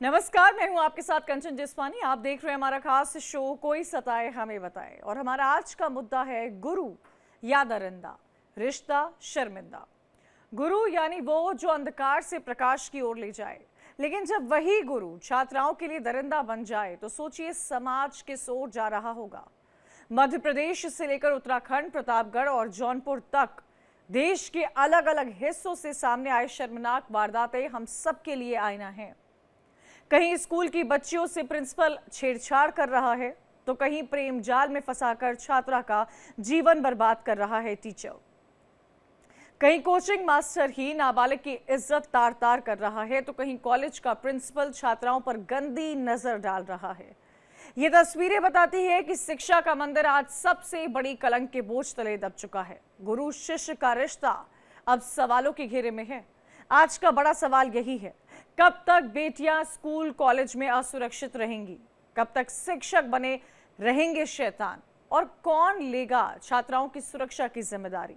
नमस्कार, मैं हूं आपके साथ कंचन जिस्वानी। आप देख रहे हैं हमारा खास शो कोई सताए हमें बताए और हमारा आज का मुद्दा है गुरु या दरिंदा, रिश्ता शर्मिंदा। गुरु यानी वो जो अंधकार से प्रकाश की ओर ले जाए, लेकिन जब वही गुरु छात्राओं के लिए दरिंदा बन जाए तो सोचिए समाज किस ओर जा रहा होगा। मध्य प्रदेश से लेकर उत्तराखंड, प्रतापगढ़ और जौनपुर तक देश के अलग अलग हिस्सों से सामने आए शर्मनाक वारदातें हम सबके लिए आईना है। कहीं स्कूल की बच्चियों से प्रिंसिपल छेड़छाड़ कर रहा है तो कहीं प्रेम जाल में फंसाकर छात्रा का जीवन बर्बाद कर रहा है टीचर। कहीं कोचिंग मास्टर ही नाबालिग की इज्जत तार तार कर रहा है तो कहीं कॉलेज का प्रिंसिपल छात्राओं पर गंदी नजर डाल रहा है। ये तस्वीरें बताती है कि शिक्षा का मंदिर आज सबसे बड़ी कलंक के बोझ तले दब चुका है। गुरु शिष्य का रिश्ता अब सवालों के घेरे में है। आज का बड़ा सवाल यही है, कब तक बेटियां स्कूल कॉलेज में असुरक्षित रहेंगी? कब तक शिक्षक बने रहेंगे शैतान? और कौन लेगा छात्राओं की सुरक्षा की जिम्मेदारी?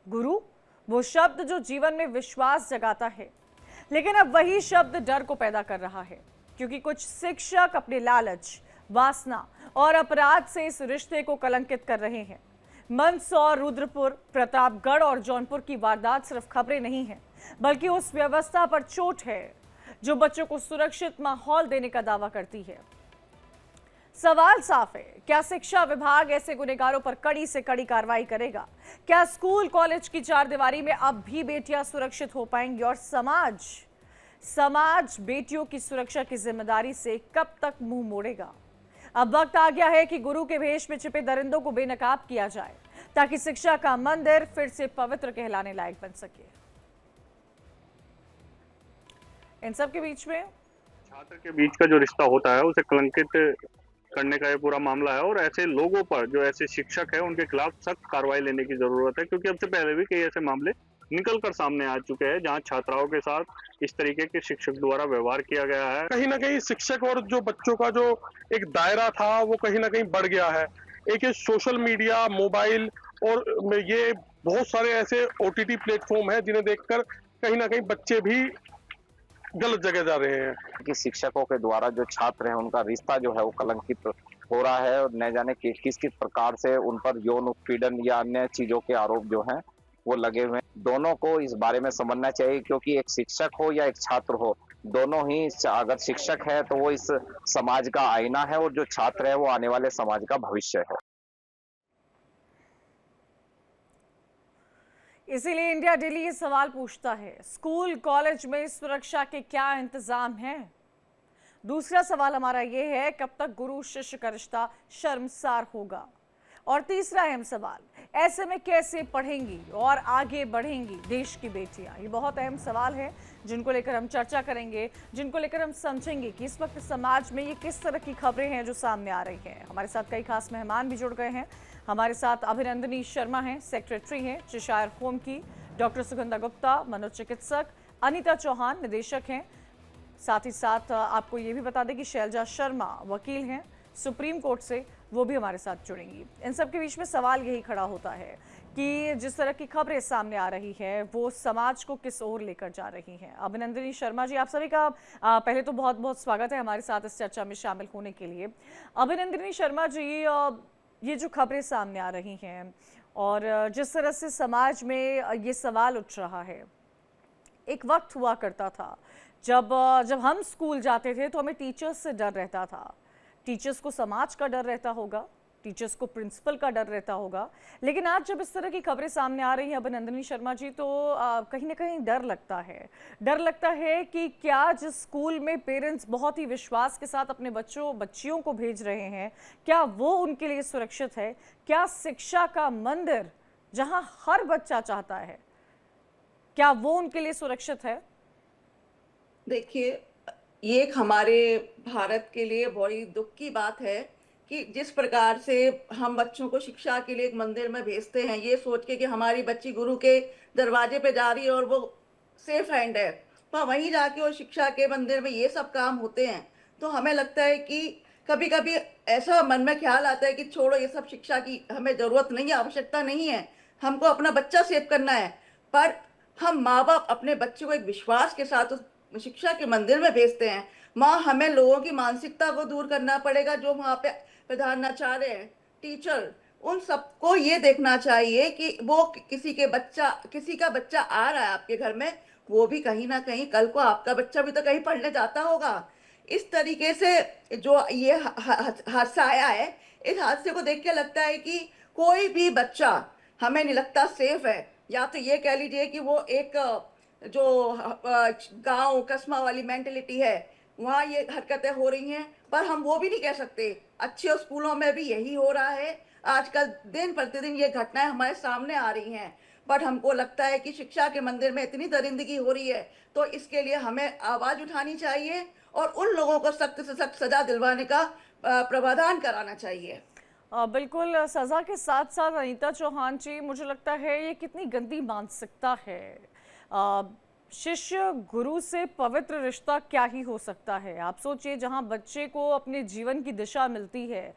गुरु, वो शब्द जो जीवन में विश्वास जगाता है, लेकिन अब वही शब्द डर को पैदा कर रहा है, क्योंकि कुछ शिक्षक अपने लालच, वासना और अपराध से इस रिश्ते को कलंकित कर रहे हैं। मंदसौर, रुद्रपुर, प्रतापगढ़ और जौनपुर की वारदात सिर्फ खबरें नहीं है, बल्कि उस व्यवस्था पर चोट है जो बच्चों को सुरक्षित माहौल देने का दावा करती है। सवाल साफ है, क्या शिक्षा विभाग ऐसे गुनहगारों पर कड़ी से कड़ी कार्रवाई करेगा? क्या स्कूल कॉलेज की चारदीवारी में अब भी बेटियां सुरक्षित हो पाएंगी? और समाज बेटियों की सुरक्षा की जिम्मेदारी से कब तक मुंह मोड़ेगा? अब वक्त आ गया है कि गुरु के भेष में छिपे दरिंदों को बेनकाब किया जाए, ताकि शिक्षा का मंदिर फिर से पवित्र कहलाने लायक बन सके। इन सब के बीच में छात्र के बीच का जो रिश्ता होता है उसे कलंकित करने का ये पूरा मामला है और ऐसे लोगों पर, जो ऐसे शिक्षक हैं, उनके खिलाफ सख्त कार्रवाई लेने की जरूरत है, क्योंकि अब से पहले भी कई ऐसे मामले निकल कर सामने आ चुके हैं जहां छात्राओं के साथ इस तरीके के शिक्षक द्वारा व्यवहार किया गया है। कहीं ना कहीं शिक्षक और जो बच्चों का जो एक दायरा था वो कहीं ना कहीं बढ़ गया है। एक ये सोशल मीडिया, मोबाइल और ये बहुत सारे ऐसे ओटीटी प्लेटफॉर्म है जिन्हें देखकर कहीं ना कहीं बच्चे भी गलत जगह जा रहे हैं। कि शिक्षकों के द्वारा जो छात्र हैं उनका रिश्ता जो है वो कलंकित हो रहा है और न जाने किस किस प्रकार से उन पर यौन उत्पीड़न या अन्य चीजों के आरोप जो हैं वो लगे हुए हैं। दोनों को इस बारे में समझना चाहिए, क्योंकि एक शिक्षक हो या एक छात्र हो, दोनों ही, अगर शिक्षक है तो वो इस समाज का आईना है और जो छात्र है वो आने वाले समाज का भविष्य है। इसीलिए इंडिया डेली ये सवाल पूछता है, स्कूल कॉलेज में सुरक्षा के क्या इंतजाम हैं? दूसरा सवाल हमारा ये है, कब तक गुरु शिष्य का रिश्ता शर्मसार होगा? और तीसरा अहम सवाल, ऐसे में कैसे पढ़ेंगी और आगे बढ़ेंगी देश की बेटियां? ये बहुत अहम सवाल है जिनको लेकर हम चर्चा करेंगे, जिनको लेकर हम समझेंगे कि इस वक्त समाज में ये किस तरह की खबरें हैं जो सामने आ रही हैं। हमारे साथ कई खास मेहमान भी जुड़ गए हैं। हमारे साथ अभिनंदनी शर्मा हैं, सेक्रेटरी हैं चिशायर होम की, डॉक्टर सुगंधा गुप्ता मनोचिकित्सक, अनीता चौहान निदेशक हैं। साथ ही साथ आपको ये भी बता दें कि शैलजा शर्मा वकील हैं सुप्रीम कोर्ट से, वो भी हमारे साथ जुड़ेंगी। इन सब के बीच में सवाल यही खड़ा होता है कि जिस तरह की खबरें सामने आ रही है वो समाज को किस ओर लेकर जा रही हैं। अभिनंदनी शर्मा जी, आप सभी का पहले तो बहुत बहुत स्वागत है हमारे साथ इस चर्चा में शामिल होने के लिए। अभिनंदनी शर्मा जी, ये जो खबरें सामने आ रही हैं और जिस तरह से समाज में ये सवाल उठ रहा है, एक वक्त हुआ करता था जब हम स्कूल जाते थे तो हमें टीचर्स से डर रहता था। टीचर्स को समाज का डर रहता होगा, टीचर्स को प्रिंसिपल का डर रहता होगा, लेकिन आज जब इस तरह की खबरें सामने आ रही हैं अभिनंदनी शर्मा जी, तो कहीं ना कहीं डर लगता है कि क्या जिस स्कूल में पेरेंट्स बहुत ही विश्वास के साथ अपने बच्चियों को भेज रहे हैं, क्या वो उनके लिए सुरक्षित है? क्या शिक्षा का मंदिर जहां हर बच्चा चाहता है, क्या वो उनके लिए सुरक्षित है? देखिए, ये एक हमारे भारत के लिए बड़ी दुख की बात है कि जिस प्रकार से हम बच्चों को शिक्षा के लिए एक मंदिर में भेजते हैं, ये सोच के कि हमारी बच्ची गुरु के दरवाजे पे जा रही है और वो सेफ हैंड है, पर वहीं जाके वो शिक्षा के मंदिर में ये सब काम होते हैं, तो हमें लगता है कि कभी कभी ऐसा मन में ख्याल आता है कि छोड़ो, ये सब शिक्षा की हमें जरूरत नहीं है, आवश्यकता नहीं है, हमको अपना बच्चा सेव करना है। पर हम माँ बाप अपने बच्चे को एक विश्वास के साथ उस शिक्षा के मंदिर में भेजते हैं, वहाँ हमें लोगों की मानसिकता को दूर करना पड़ेगा, जो वहाँ पे प्रधानाचार्य हैं, टीचर, उन सबको ये देखना चाहिए कि वो किसी का बच्चा आ रहा है आपके घर में, वो भी कहीं ना कहीं कल को आपका बच्चा भी तो कहीं पढ़ने जाता होगा। इस तरीके से जो ये हादसा आया है, इस हादसे को देख के लगता है कि कोई भी बच्चा हमें नहीं लगता सेफ है। या तो ये कह लीजिए कि वो एक जो गांव कस्बा वाली मेंटेलिटी है, वहाँ ये हरकतें हो रही हैं, पर हम वो भी नहीं कह सकते। अच्छे स्कूलों में भी यही हो रहा है आजकल, दिन प्रतिदिन ये घटनाएं हमारे सामने आ रही हैं। बट हमको लगता है कि शिक्षा के मंदिर में इतनी दरिंदगी हो रही है, तो इसके लिए हमें आवाज उठानी चाहिए और उन लोगों को सख्त से सख्त सजा दिलवाने का प्रावधान कराना चाहिए। बिल्कुल, सज़ा के साथ साथ अनीता चौहान जी, मुझे लगता है ये कितनी गंदी मानसिकता है। अ, शिष्य गुरु से पवित्र रिश्ता क्या ही हो सकता है। आप सोचिए, जहाँ बच्चे को अपने जीवन की दिशा मिलती है।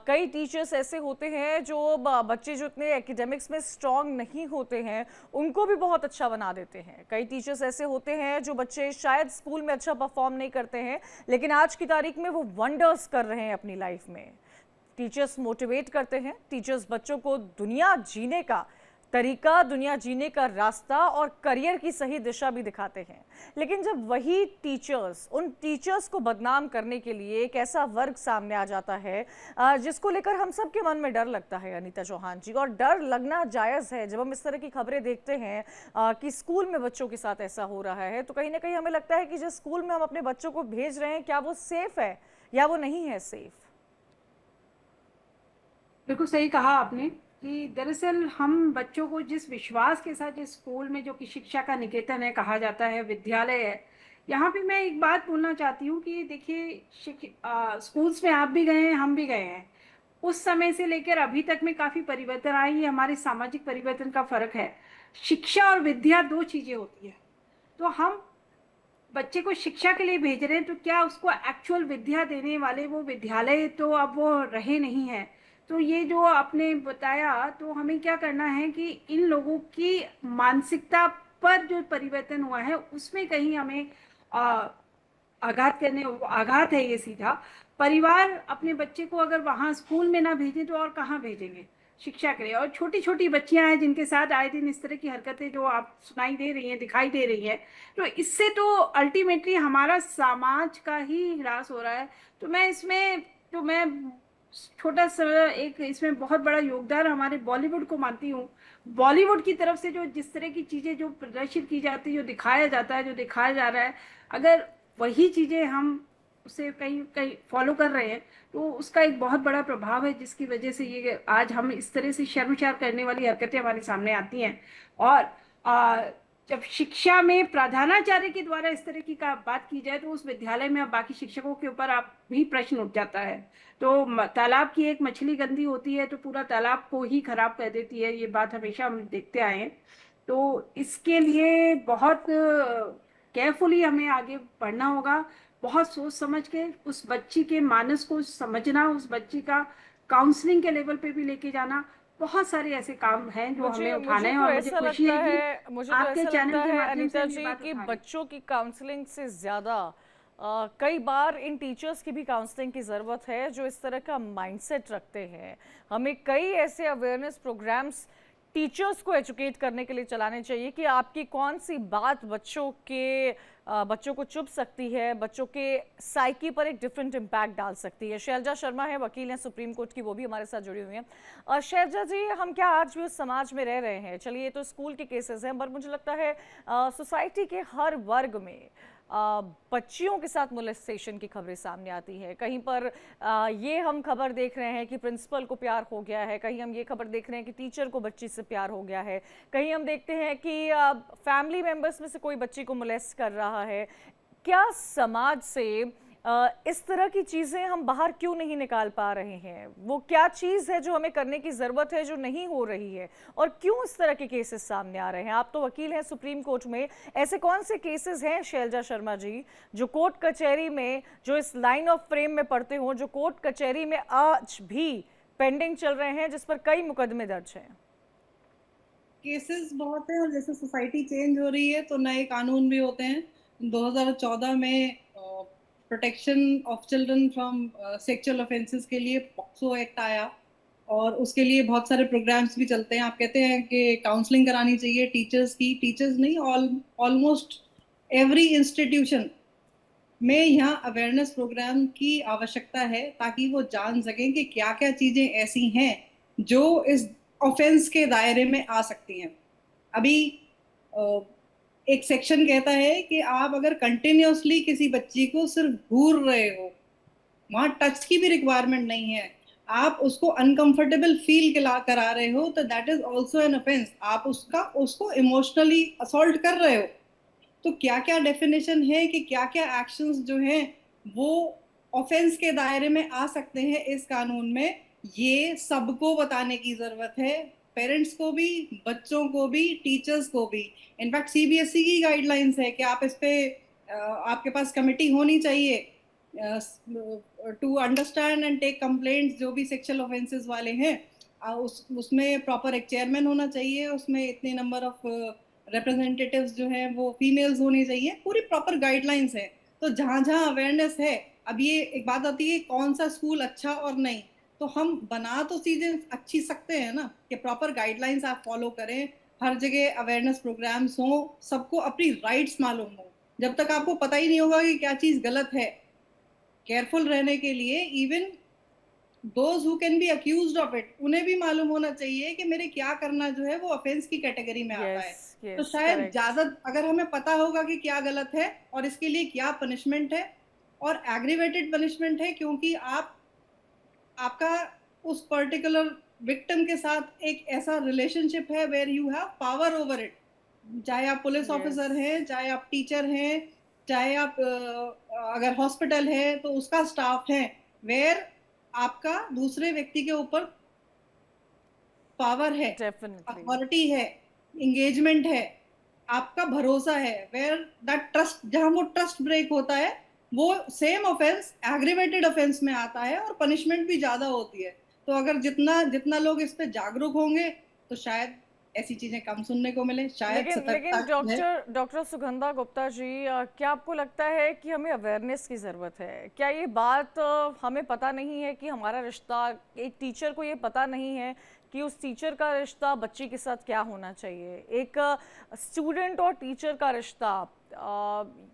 कई टीचर्स ऐसे होते हैं जो बच्चे जो इतने एकेडमिक्स में स्ट्रांग नहीं होते हैं उनको भी बहुत अच्छा बना देते हैं। कई टीचर्स ऐसे होते हैं जो बच्चे शायद स्कूल में अच्छा परफॉर्म नहीं करते हैं, लेकिन आज की तारीख में वो वंडर्स कर रहे हैं अपनी लाइफ में। टीचर्स मोटिवेट करते हैं, टीचर्स बच्चों को दुनिया जीने का तरीका, दुनिया जीने का रास्ता और करियर की सही दिशा भी दिखाते हैं। लेकिन जब वही टीचर्स उन टीचर्स को बदनाम करने के लिए एक ऐसा वर्ग सामने आ जाता है जिसको लेकर हम सब के मन में डर लगता है अनीता चौहान जी, और डर लगना जायज़ है। जब हम इस तरह की खबरें देखते हैं कि स्कूल में बच्चों के साथ ऐसा हो रहा है, तो कहीं ना कहीं हमें लगता है कि जिस स्कूल में हम अपने बच्चों को भेज रहे हैं, क्या वो सेफ है या वो नहीं है सेफ। बिल्कुल सही कहा आपने कि दरअसल हम बच्चों को जिस विश्वास के साथ जिस स्कूल में, जो कि शिक्षा का निकेतन है कहा जाता है, विद्यालय है, यहाँ पे मैं एक बात बोलना चाहती हूँ कि देखिए स्कूल्स में आप भी गए हैं, हम भी गए हैं। उस समय से लेकर अभी तक में काफी परिवर्तन आई है, हमारे सामाजिक परिवर्तन का फर्क है। शिक्षा और विद्या दो चीजें होती है। तो हम बच्चे को शिक्षा के लिए भेज रहे हैं, तो क्या उसको एक्चुअल विद्या देने वाले वो विद्यालय तो अब वो रहे नहीं है। तो ये जो आपने बताया, तो हमें क्या करना है कि इन लोगों की मानसिकता पर जो परिवर्तन हुआ है उसमें कहीं हमें आघात है ये सीधा। परिवार अपने बच्चे को अगर वहाँ स्कूल में ना भेजे तो और कहाँ भेजेंगे शिक्षा के लिए। और छोटी छोटी बच्चियां हैं जिनके साथ आए दिन इस तरह की हरकतें जो आप सुनाई दे रही हैं, दिखाई दे रही हैं, तो इससे तो अल्टीमेटली हमारा समाज का ही ह्रास हो रहा है। तो मैं छोटा सा एक इसमें बहुत बड़ा योगदान हमारे बॉलीवुड को मानती हूँ। बॉलीवुड की तरफ से जो जिस तरह की चीजें जो प्रदर्शित की जाती है, जो दिखाया जाता है, जो दिखाया जा रहा है, अगर वही चीजें हम उसे कहीं कहीं फॉलो कर रहे हैं तो उसका एक बहुत बड़ा प्रभाव है, जिसकी वजह से ये आज हम इस तरह से शर्मसार करने वाली हरकतें हमारे सामने आती हैं। और जब शिक्षा में प्रधानाचार्य के द्वारा इस तरह की का बात की जाए तो उस विद्यालय में अब बाकी शिक्षकों के ऊपर आप भी प्रश्न उठ जाता है। तो तालाब की एक मछली गंदी होती है तो पूरा तालाब को ही खराब कर देती है, ये बात हमेशा हम देखते आए हैं। तो इसके लिए बहुत केयरफुली हमें आगे बढ़ना होगा, बहुत सोच समझ के उस बच्ची के मानस को समझना, उस बच्ची का काउंसलिंग के लेवल पे भी लेके जाना। बहुत सारे ऐसे काम हैं जो हमें उठाने हैं और मुझे खुशी है कि आपके चैनल के माध्यम से अनीता जी कि बच्चों की काउंसलिंग से ज़्यादा कई बार इन टीचर्स की भी काउंसलिंग की ज़रूरत है जो इस तरह का माइंडसेट रखते हैं। हमें कई ऐसे अवेयरनेस प्रोग्राम्स टीचर्स को एजुकेट करने के लिए चलाने चाहिए कि आपकी कौन सी बात बच्चों को चुभ सकती है, बच्चों के साइकी पर एक डिफरेंट इम्पैक्ट डाल सकती है। शैलजा शर्मा है, वकील हैं सुप्रीम कोर्ट की, वो भी हमारे साथ जुड़ी हुई हैं। और शैलजा जी, हम क्या आज भी उस समाज में रह रहे हैं, चलिए ये तो स्कूल के केसेस हैं, पर मुझे लगता है सोसाइटी के हर वर्ग में बच्चियों के साथ मोलेस्टेशन की खबरें सामने आती हैं। कहीं पर ये हम खबर देख रहे हैं कि प्रिंसिपल को प्यार हो गया है, कहीं हम ये खबर देख रहे हैं कि टीचर को बच्ची से प्यार हो गया है, कहीं हम देखते हैं कि फैमिली मेंबर्स में से कोई बच्ची को मोलेस्ट कर रहा है। क्या समाज से इस तरह की चीज़ें हम बाहर क्यों नहीं निकाल पा रहे हैं? वो क्या चीज़ है जो हमें करने की ज़रूरत है जो नहीं हो रही है, और क्यों इस तरह के केसेस सामने आ रहे हैं? आप तो वकील हैं सुप्रीम कोर्ट में, ऐसे कौन से केसेस हैं शैलजा शर्मा जी जो कोर्ट कचहरी में, जो इस लाइन ऑफ फ्रेम में पड़ते हों, जो कोर्ट कचहरी में आज भी पेंडिंग चल रहे हैं, जिस पर कई मुकदमे दर्ज हैं? केसेस बहुत हैं और जैसे सोसाइटी चेंज हो रही है तो नए कानून भी होते हैं। 2014 में protection of children from sexual offences के लिए पॉक्सो एक्ट आया, और उसके लिए बहुत सारे प्रोग्राम्स भी चलते हैं। आप कहते हैं कि काउंसलिंग करानी चाहिए टीचर्स की, टीचर्स नहीं, ऑलमोस्ट एवरी इंस्टीट्यूशन में यहाँ अवेयरनेस प्रोग्राम की आवश्यकता है, ताकि वो जान सकें कि क्या क्या चीजें ऐसी हैं जो इस ऑफेंस के दायरे में आ सकती हैं। अभी एक सेक्शन कहता है कि आप अगर कंटिन्यूअसली किसी बच्ची को सिर्फ घूर रहे हो, वहां टच की भी रिक्वायरमेंट नहीं है, आप उसको अनकंफर्टेबल फील करा रहे हो, तो that is also an offence. आप उसको इमोशनली असॉल्ट कर रहे हो। तो क्या क्या डेफिनेशन है कि क्या क्या एक्शंस जो हैं वो ऑफेंस के दायरे में आ सकते हैं इस कानून में, ये सबको बताने की जरूरत है, पेरेंट्स को भी, बच्चों को भी, टीचर्स को भी। इनफैक्ट सीबीएसई की गाइडलाइंस है कि आप इस पे आपके पास कमेटी होनी चाहिए to understand and take complaints जो भी सेक्सुअल ऑफेंसेस वाले हैं। उसमें प्रॉपर एक चेयरमैन होना चाहिए, उसमें इतने नंबर ऑफ रिप्रेजेंटेटिव्स जो हैं वो फीमेल्स होनी चाहिए, पूरी प्रॉपर गाइडलाइंस है। तो जहाँ जहाँ अवेयरनेस है, अब ये एक बात आती है कौन सा स्कूल अच्छा और नहीं, तो हम बना तो चीजें अच्छी सकते हैं ना, कि प्रॉपर गाइडलाइंस आप फॉलो करें, हर जगह अवेयरनेस प्रोग्राम्स हो, सबको अपनी राइट्स मालूम हो। जब तक आपको पता ही नहीं होगा कि क्या चीज गलत है, केयरफुल रहने के लिए even those who can be accused of it, उन्हें भी मालूम होना चाहिए कि मेरे क्या करना जो है वो ऑफेंस की कैटेगरी में आता है। तो यस, शायद करेक्ट। ज्यादा अगर हमें पता होगा कि क्या गलत है और इसके लिए क्या पनिशमेंट है, और एग्रीवेटेड पनिशमेंट है, क्योंकि आपका उस पर्टिकुलर विक्टिम के साथ एक ऐसा रिलेशनशिप है where you have power over it, चाहे आप पुलिस ऑफिसर हैं, चाहे आप टीचर हैं, चाहे आप अगर हॉस्पिटल है तो उसका स्टाफ है, वेयर आपका दूसरे व्यक्ति के ऊपर पावर है, डेफिनेटली। अथॉरिटी है, इंगेजमेंट है, आपका भरोसा है, वेयर दैट ट्रस्ट, जहां वो ट्रस्ट ब्रेक होता है, वो सेम ऑफेंस एग्रीवेटेड ऑफेंस में आता है और पनिशमेंट भी ज्यादा होती है। तो अगर जितना जितना लोग इस पे जागरूक होंगे तो शायद ऐसी चीजें कम सुनने को मिले, शायद लेकिन सतर्कता लेकिन जो है। डॉक्टर सुगंधा गुप्ता जी, क्या आपको लगता है कि हमें अवेयरनेस की ज़रूरत है? क्या ये बात हमें पता नहीं है कि हमारा रिश्ता, एक टीचर को ये पता नहीं है कि उस टीचर का रिश्ता बच्ची के साथ क्या होना चाहिए? एक स्टूडेंट और टीचर का रिश्ता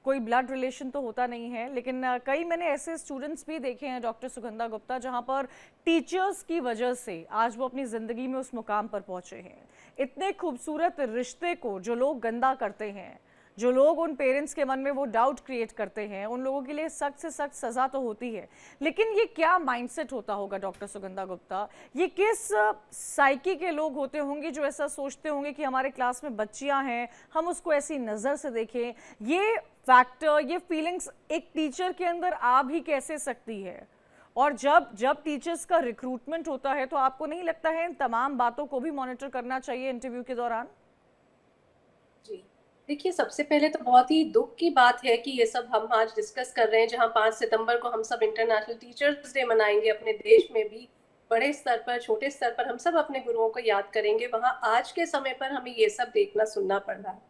कोई ब्लड रिलेशन तो होता नहीं है, लेकिन कई मैंने ऐसे स्टूडेंट्स भी देखे हैं डॉक्टर सुगंधा गुप्ता, जहाँ पर टीचर्स की वजह से आज वो अपनी ज़िंदगी में उस मुकाम पर पहुँचे हैं। इतने खूबसूरत रिश्ते को जो लोग गंदा करते हैं, जो लोग उन पेरेंट्स के मन में वो डाउट क्रिएट करते हैं, उन लोगों के लिए सख्त से सख्त सज़ा तो होती है, लेकिन ये क्या माइंडसेट होता होगा डॉक्टर सुगंधा गुप्ता? ये किस साइकी के लोग होते होंगे जो ऐसा सोचते होंगे कि हमारे क्लास में बच्चियां हैं, हम उसको ऐसी नज़र से देखें? ये फैक्टर, ये फीलिंग्स एक टीचर के अंदर आ भी कैसे सकती है? और जब जब टीचर्स का रिक्रूटमेंट होता है, तो आपको नहीं लगता है इन तमाम बातों को भी मॉनिटर करना चाहिए इंटरव्यू के दौरान? जी, देखिए, सबसे पहले तो बहुत ही दुख की बात है कि ये सब हम आज डिस्कस कर रहे हैं, जहां 5 सितंबर को हम सब इंटरनेशनल टीचर्स डे मनाएंगे, अपने देश में भी बड़े स्तर पर, छोटे स्तर पर हम सब अपने गुरुओं को याद करेंगे, वहां आज के समय पर हमें ये सब देखना सुनना पड़ रहा है।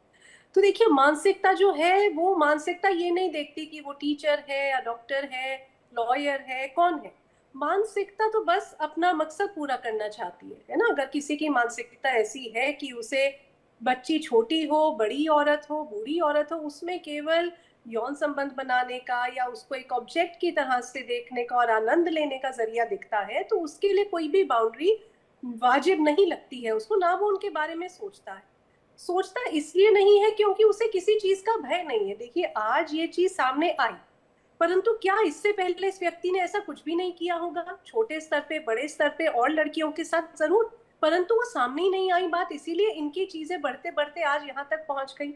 तो देखिए, मानसिकता जो है, वो मानसिकता ये नहीं देखती कि वो टीचर है या डॉक्टर है, लॉयर है, कौन है। मानसिकता तो बस अपना मकसद पूरा करना चाहती है ना? अगर किसी की मानसिकता ऐसी है कि उसे बच्ची छोटी हो, बड़ी औरत हो, बूढ़ी औरत हो, उसमें केवल यौन संबंध बनाने का या उसको एक ऑब्जेक्ट की तरह से देखने का और आनंद लेने का जरिया दिखता है, तो उसके लिए कोई भी बाउंड्री वाजिब नहीं लगती है उसको, ना वो उनके बारे में सोचता है। सोचता इसलिए नहीं है क्योंकि उसे किसी चीज का भय नहीं है। देखिए, आज ये चीज सामने आई, परंतु क्या इससे पहले इस व्यक्ति ने ऐसा कुछ भी नहीं किया होगा? छोटे स्तर पे, बड़े स्तर पे और लड़कियों के साथ जरूर, परंतु वो सामने ही नहीं आई बात, इसीलिए इनकी चीजें बढ़ते बढ़ते आज यहाँ तक पहुंच गई।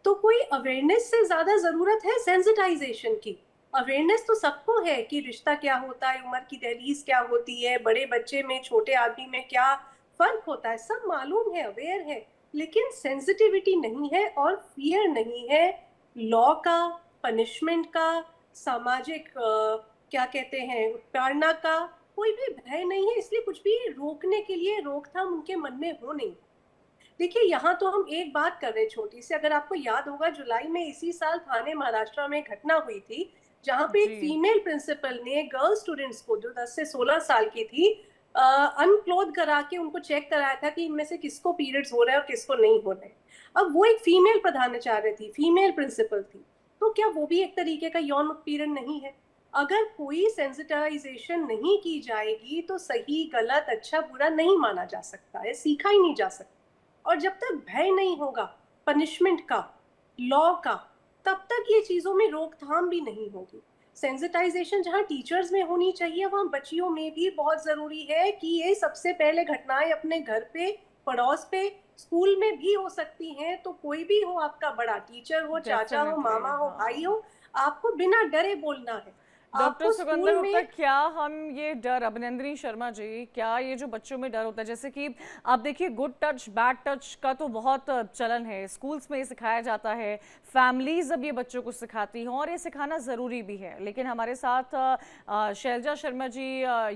तो कोई अवेयरनेस से ज्यादा जरूरत है सेंसिटाइजेशन की। अवेयरनेस तो सबको है कि रिश्ता क्या होता है, उम्र की दहलीज क्या होती है, बड़े बच्चे में, छोटे आदमी में क्या फर्क होता है, सब मालूम है, अवेयर है, लेकिन सेंसिटिविटी नहीं है और फियर नहीं है लॉ का, पनिशमेंट का, सामाजिक क्या कहते हैं, उत्प्रेरणा का कोई भी भय नहीं है, इसलिए कुछ भी रोकने के लिए रोकथाम उनके मन में हो नहीं। देखिए, यहाँ तो हम एक बात कर रहे हैं छोटी सी, अगर आपको याद होगा जुलाई में इसी साल थाने महाराष्ट्र में घटना हुई थी जहाँ पे एक जी। फीमेल प्रिंसिपल ने गर्ल स्टूडेंट्स को, जो 10 से 16 साल की थी, अनक्लोथ करा के उनको चेक कराया था कि इनमें से किसको पीरियड्स हो रहे हैं और किसको नहीं हो रहे हैं। अब वो एक फीमेल प्रधानाचार्य थी, फीमेल प्रिंसिपल थी, तो क्या वो भी एक तरीके का यौन उत्पीड़न नहीं है? अगर कोई सेंसिटाइजेशन नहीं की जाएगी तो सही गलत अच्छा बुरा नहीं माना जा सकता है, सीखा ही नहीं जा सकता। और जब तक भय नहीं होगा पनिशमेंट का, लॉ का, तब तक ये चीजों में रोकथाम भी नहीं होगी। सेंसिटाइजेशन जहाँ टीचर्स में होनी चाहिए, वहाँ बच्चियों में भी बहुत जरूरी है कि ये सबसे पहले घटनाएं अपने घर पे, पड़ोस पे, स्कूल में भी हो सकती हैं। तो कोई भी हो, आपका बड़ा टीचर हो, चाचा हो, डेफिनेटली, मामा हो, हाँ। भाई हो, आपको बिना डरे बोलना है। डॉक्टर आपको सुगंधा स्कूल गुप्ता, में क्या हम ये डर, अभिनंदनी शर्मा जी, क्या ये जो बच्चों में डर होता है, जैसे कि आप देखिए गुड टच बैड टच का तो बहुत चलन है, स्कूल्स में ये सिखाया जाता है, फैमिलीज अब ये बच्चों को सिखाती हैं और ये सिखाना ज़रूरी भी है। लेकिन हमारे साथ शैलजा शर्मा जी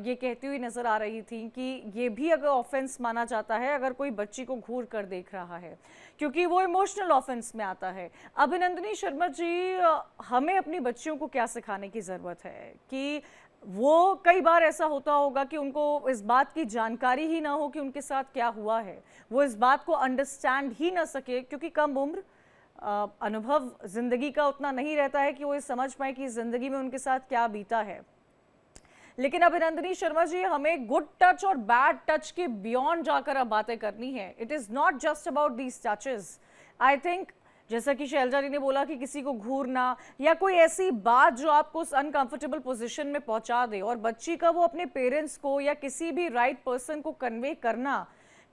ये कहती हुई नज़र आ रही थी कि ये भी अगर ऑफेंस माना जाता है अगर कोई बच्ची को घूर कर देख रहा है, क्योंकि वो इमोशनल ऑफेंस में आता है। अभिनंदनी शर्मा जी, हमें अपनी बच्चियों को क्या सिखाने की ज़रूरत है कि वो, कई बार ऐसा होता होगा कि उनको इस बात की जानकारी ही ना हो कि उनके साथ क्या हुआ है, वो इस बात को अंडरस्टैंड ही ना सके, क्योंकि कम उम्र, अनुभव जिंदगी का उतना नहीं रहता है कि वो ये समझ पाए कि जिंदगी में उनके साथ क्या बीता है। लेकिन अभिनंदनी शर्मा जी, हमें गुड टच और बैड टच के बियॉन्ड जाकर अब बातें करनी है। It is not just about these touches. I think जैसा कि शैलजा जी ने बोला कि किसी को घूरना या कोई ऐसी बात जो आपको उस अनकंफर्टेबल पोजीशन में पहुंचा दे, और बच्ची का वो अपने पेरेंट्स को या किसी भी राइट पर्सन को कन्वे करना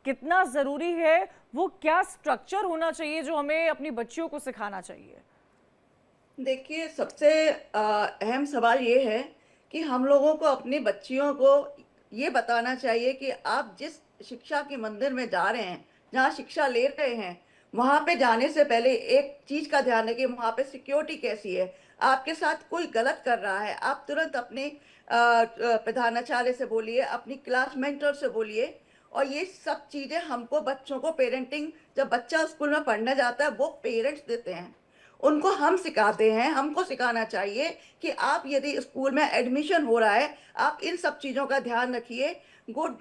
कितना ज़रूरी है, वो क्या स्ट्रक्चर होना चाहिए जो हमें अपनी बच्चियों को सिखाना चाहिए? देखिए, सबसे अहम सवाल ये है कि हम लोगों को अपनी बच्चियों को ये बताना चाहिए कि आप जिस शिक्षा के मंदिर में जा रहे हैं, जहाँ शिक्षा ले रहे हैं, वहाँ पे जाने से पहले एक चीज़ का ध्यान रखिए, वहाँ पे सिक्योरिटी कैसी है। आपके साथ कोई गलत कर रहा है, आप तुरंत अपने प्रधानाचार्य से बोलिए, अपनी क्लास मेंटर से बोलिए। और ये सब चीज़ें हमको, बच्चों को, पेरेंटिंग, जब बच्चा स्कूल में पढ़ने जाता है वो पेरेंट्स देते हैं, उनको हम सिखाते हैं। हमको सिखाना चाहिए कि आप यदि स्कूल में एडमिशन हो रहा है, आप इन सब चीज़ों का ध्यान रखिए। गुड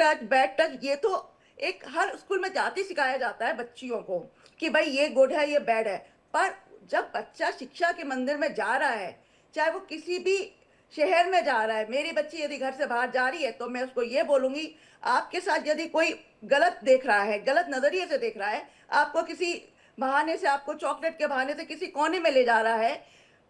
टच बैड टच, ये तो एक हर स्कूल में जाते ही सिखाया जाता है बच्चियों को कि भाई ये गुड है, ये बैड है। पर जब बच्चा शिक्षा के मंदिर में जा रहा है, चाहे वो किसी भी शहर में जा रहा है, मेरी बच्ची यदि घर से बाहर जा रही है तो मैं उसको ये बोलूंगी, आपके साथ यदि कोई गलत देख रहा है, गलत नजरिए से देख रहा है, आपको किसी बहाने से, आपको चॉकलेट के बहाने से किसी कोने में ले जा रहा है,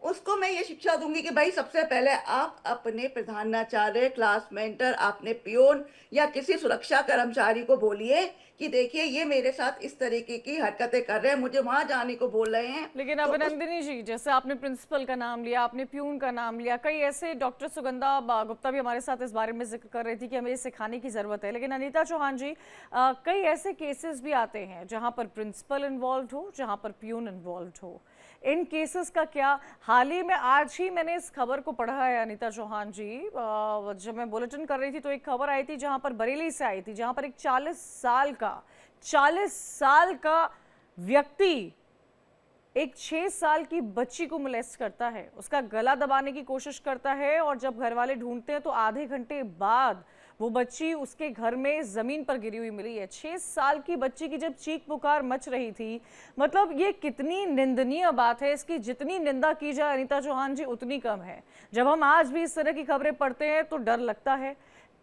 उसको मैं ये शिक्षा दूंगी कि भाई सबसे पहले आप अपने प्रधानाचार्य, क्लास मेंटर, अपने पियोन या किसी सुरक्षा कर्मचारी को बोलिए कि देखिए ये मेरे साथ इस तरीके की हरकतें कर रहे हैं, मुझे वहां जाने को बोल रहे हैं। लेकिन तो उस अभिनंदनी जी, जैसे आपने प्रिंसिपल का नाम लिया, आपने प्यून का नाम लिया, कई ऐसे, डॉक्टर सुगंधा गुप्ता भी हमारे साथ इस बारे में जिक्र कर रही थी कि हमें ये सिखाने की ज़रूरत है। लेकिन अनीता चौहान जी, कई ऐसे केसेस भी आते हैं जहाँ पर प्रिंसिपल इन्वॉल्व हो, जहाँ पर प्यून इन्वॉल्व हो। इन केसेस का क्या? हाल ही में, आज ही मैंने इस खबर को पढ़ा है अनीता चौहान जी, जब मैं बुलेटिन कर रही थी तो एक खबर आई थी जहाँ पर, बरेली से आई थी, जहाँ पर एक 40 साल का व्यक्ति एक 6 साल की बच्ची को मोलेस्ट करता है, उसका गला दबाने की कोशिश करता है, और जब घर वाले ढूंढते हैं तो आधे घंटे बाद वो बच्ची उसके घर में जमीन पर गिरी हुई मिली है। 6 साल की बच्ची की जब चीख पुकार मच रही थी, मतलब ये कितनी निंदनीय बात है, इसकी जितनी निंदा की जाए अनीता चौहान जी उतनी कम है। जब हम आज भी इस तरह की खबरें पढ़ते हैं तो डर लगता है,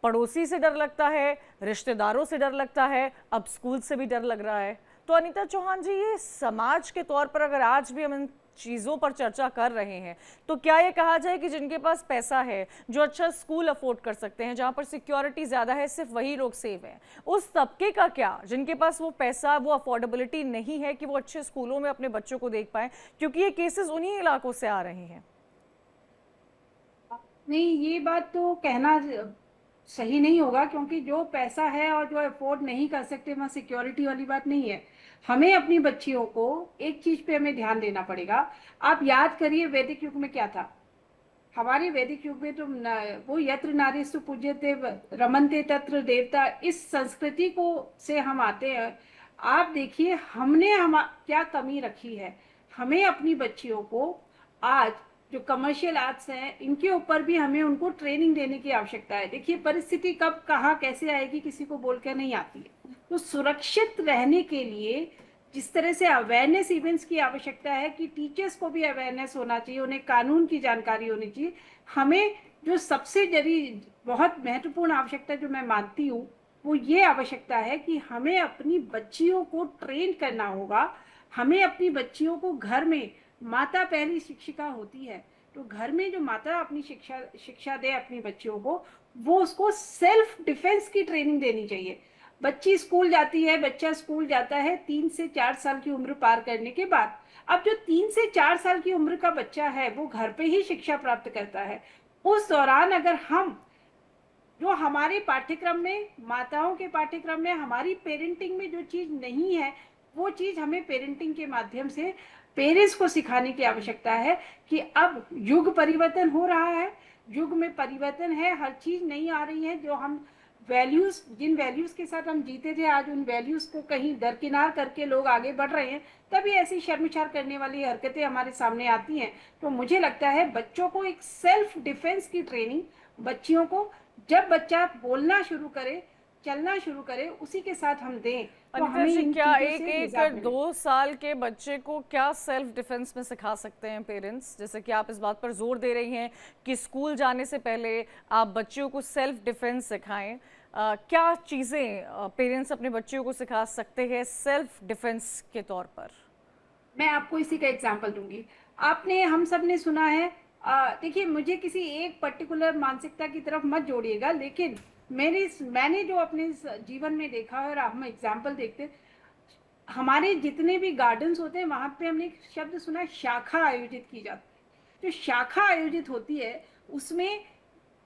पड़ोसी से डर लगता है, रिश्तेदारों से डर लगता है, अब स्कूल से भी डर लग रहा है। तो अनीता चौहान जी, ये समाज के तौर पर अगर आज भी हम इन चीज़ों पर चर्चा कर रहे हैं तो क्या ये कहा जाए कि जिनके पास पैसा है, जो अच्छा स्कूल अफोर्ड कर सकते हैं, जहाँ पर सिक्योरिटी ज़्यादा है, सिर्फ वही लोग सेव हैं, उस तबके का क्या जिनके पास वो पैसा, वो अफोर्डेबिलिटी नहीं है कि वो अच्छे स्कूलों में अपने बच्चों को देख पाएं, क्योंकि ये केसेस उन्हीं इलाकों से आ रहे हैं? नहीं, ये बात तो कहना सही नहीं होगा, क्योंकि जो पैसा है और जो अफोर्ड नहीं कर सकते, वहाँ सिक्योरिटी वाली बात नहीं है। हमें अपनी बच्चियों को एक चीज पे हमें ध्यान देना पड़ेगा। आप याद करिए वैदिक युग में क्या था। हमारे वैदिक युग में तो वो यत्र नारीस्तु पूज्यते रमन्ते तत्र देवता, इस संस्कृति को से हम आते हैं। आप देखिए हमने क्या कमी रखी है। हमें अपनी बच्चियों को आज जो कमर्शियल आर्ट्स हैं, इनके ऊपर भी हमें उनको ट्रेनिंग देने की आवश्यकता है। देखिए, परिस्थिति कब कहाँ कैसे आएगी किसी को बोलकर नहीं आती है। तो सुरक्षित रहने के लिए जिस तरह से अवेयरनेस इवेंट्स की आवश्यकता है कि टीचर्स को भी अवेयरनेस होना चाहिए, उन्हें कानून की जानकारी होनी चाहिए। हमें जो सबसे बहुत महत्वपूर्ण आवश्यकता जो मैं मानती हूँ वो ये आवश्यकता है कि हमें अपनी बच्चियों को ट्रेन करना होगा। हमें अपनी बच्चियों को घर में, माता पहली शिक्षिका होती है, तो घर में जो माता अपनी शिक्षा दे अपनी बच्चियों को, वो उसको सेल्फ डिफेंस की ट्रेनिंग देनी चाहिए। बच्ची स्कूल जाती है, बच्चा स्कूल जाता है 3 से 4 साल की उम्र पार करने के बाद। अब जो 3 से 4 साल की उम्र का बच्चा है वो घर पे ही शिक्षा प्राप्त करता है। उस दौरान अगर हम जो हमारे पाठ्यक्रम में, माताओं के पाठ्यक्रम में, हमारी पेरेंटिंग में जो चीज नहीं है, वो चीज हमें पेरेंटिंग के माध्यम से पेरेंट्स को सिखाने की आवश्यकता है कि अब युग परिवर्तन हो रहा है, युग में परिवर्तन है, हर चीज नई आ रही है। जो हम वैल्यूज, जिन वैल्यूज के साथ हम जीते थे, आज उन वैल्यूज को कहीं दरकिनार करके लोग आगे बढ़ रहे हैं, तभी ऐसी शर्मसार करने वाली हरकतें हमारे सामने आती हैं। तो मुझे लगता है बच्चों को एक सेल्फ डिफेंस की ट्रेनिंग, बच्चियों को जब बच्चा बोलना शुरू करे, चलना शुरू करे, उसी के साथ हम दें तो अनिता हमें जी, इन क्या चीजों से एक निजात मिले। 2 साल के बच्चे को क्या सेल्फ डिफेंस में सिखा सकते हैं पेरेंट्स? जैसे कि आप इस बात पर जोर दे रही हैं कि स्कूल जाने से पहले आप बच्चियों को सेल्फ डिफेंस सिखाएं। क्या चीज़ें पेरेंट्स अपने बच्चों को सिखा सकते हैं सेल्फ डिफेंस के तौर पर? मैं आपको इसी का एग्जांपल दूंगी। आपने, हम सब ने सुना है, देखिए, मुझे किसी एक पर्टिकुलर मानसिकता की तरफ मत जोड़िएगा, लेकिन मैंने जो अपने जीवन में देखा है और हम एग्जाम्पल देखते, हमारे जितने भी गार्डन्स होते हैं वहां पे हमने एक शब्द सुना, शाखा आयोजित की जाती है। जो शाखा आयोजित होती है उसमें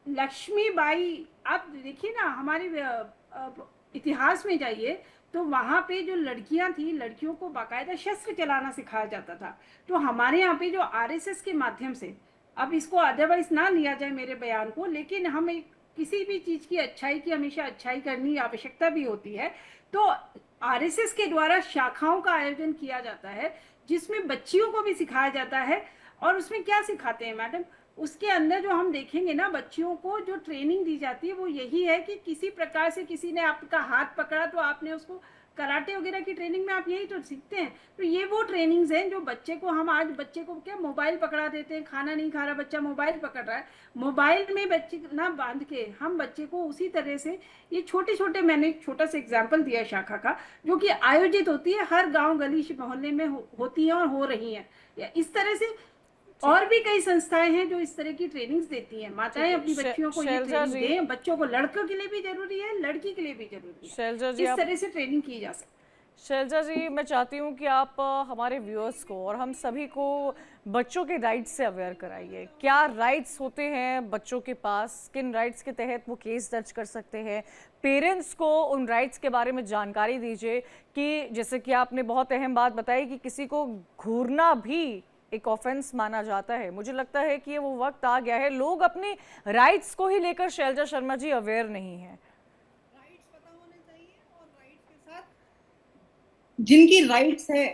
लक्ष्मीबाई, आप देखिए ना, हमारे इतिहास में जाइए तो वहां पे जो लड़कियां थी, लड़कियों को बाकायदा शस्त्र चलाना सिखाया जाता था। तो हमारे यहाँ पे जो आरएसएस के माध्यम से, अब इसको अदरवाइज ना लिया जाए मेरे बयान को, लेकिन हम एक किसी भी चीज की अच्छाई की हमेशा अच्छाई करनी आवश्यकता भी होती है। तो आरएसएस के द्वारा शाखाओं का आयोजन किया जाता है जिसमें बच्चियों को भी सिखाया जाता है। और उसमें क्या सिखाते हैं मैडम, उसके अंदर जो हम देखेंगे ना, बच्चियों को जो ट्रेनिंग दी जाती है वो यही है कि किसी प्रकार से किसी ने आपका हाथ पकड़ा तो आपने उसको, कराटे वगैरह की ट्रेनिंग में आप यही तो सीखते हैं। तो ये वो ट्रेनिंग्स हैं जो बच्चे को, हम आज बच्चे को क्या मोबाइल पकड़ा देते हैं, खाना नहीं खा रहा बच्चा, मोबाइल पकड़ रहा है, मोबाइल में बच्चे ना बांध के हम बच्चे को उसी तरह से, ये छोटे छोटे, मैंने एक छोटा सा एग्जाम्पल दिया शाखा का, जो कि आयोजित होती है हर गाँव गली मोहल्ले में होती है और हो रही है। इस तरह से और भी कई संस्थाएं हैं जो इस तरह की ट्रेनिंग्स देती हैं। माताएं अपनी बच्चियों को ये ट्रेनिंग दें, बच्चों को लड़कों के लिए भी जरूरी है, लड़की के लिए भी जरूरी है, इस तरह से ट्रेनिंग की जा सकती है। शैलजा जी, मैं चाहती हूँ कि आप हमारे व्यूअर्स को और हम सभी को बच्चों के राइट्स से अवेयर कराइए। क्या राइट्स होते हैं बच्चों के पास, किन राइट्स के तहत वो केस दर्ज कर सकते हैं, पेरेंट्स को उन राइट्स के बारे में जानकारी दीजिए। कि जैसे कि आपने बहुत अहम बात बताई कि किसी को घूरना भी एक ऑफेंस माना जाता है। मुझे लगता है कि ये वो वक्त आ गया है, लोग अपनी राइट्स को ही लेकर शैलजा शर्मा जी अवेयर नहीं है। राइट्स पता होने चाहिए और राइट्स के साथ जिनकी राइट्स है,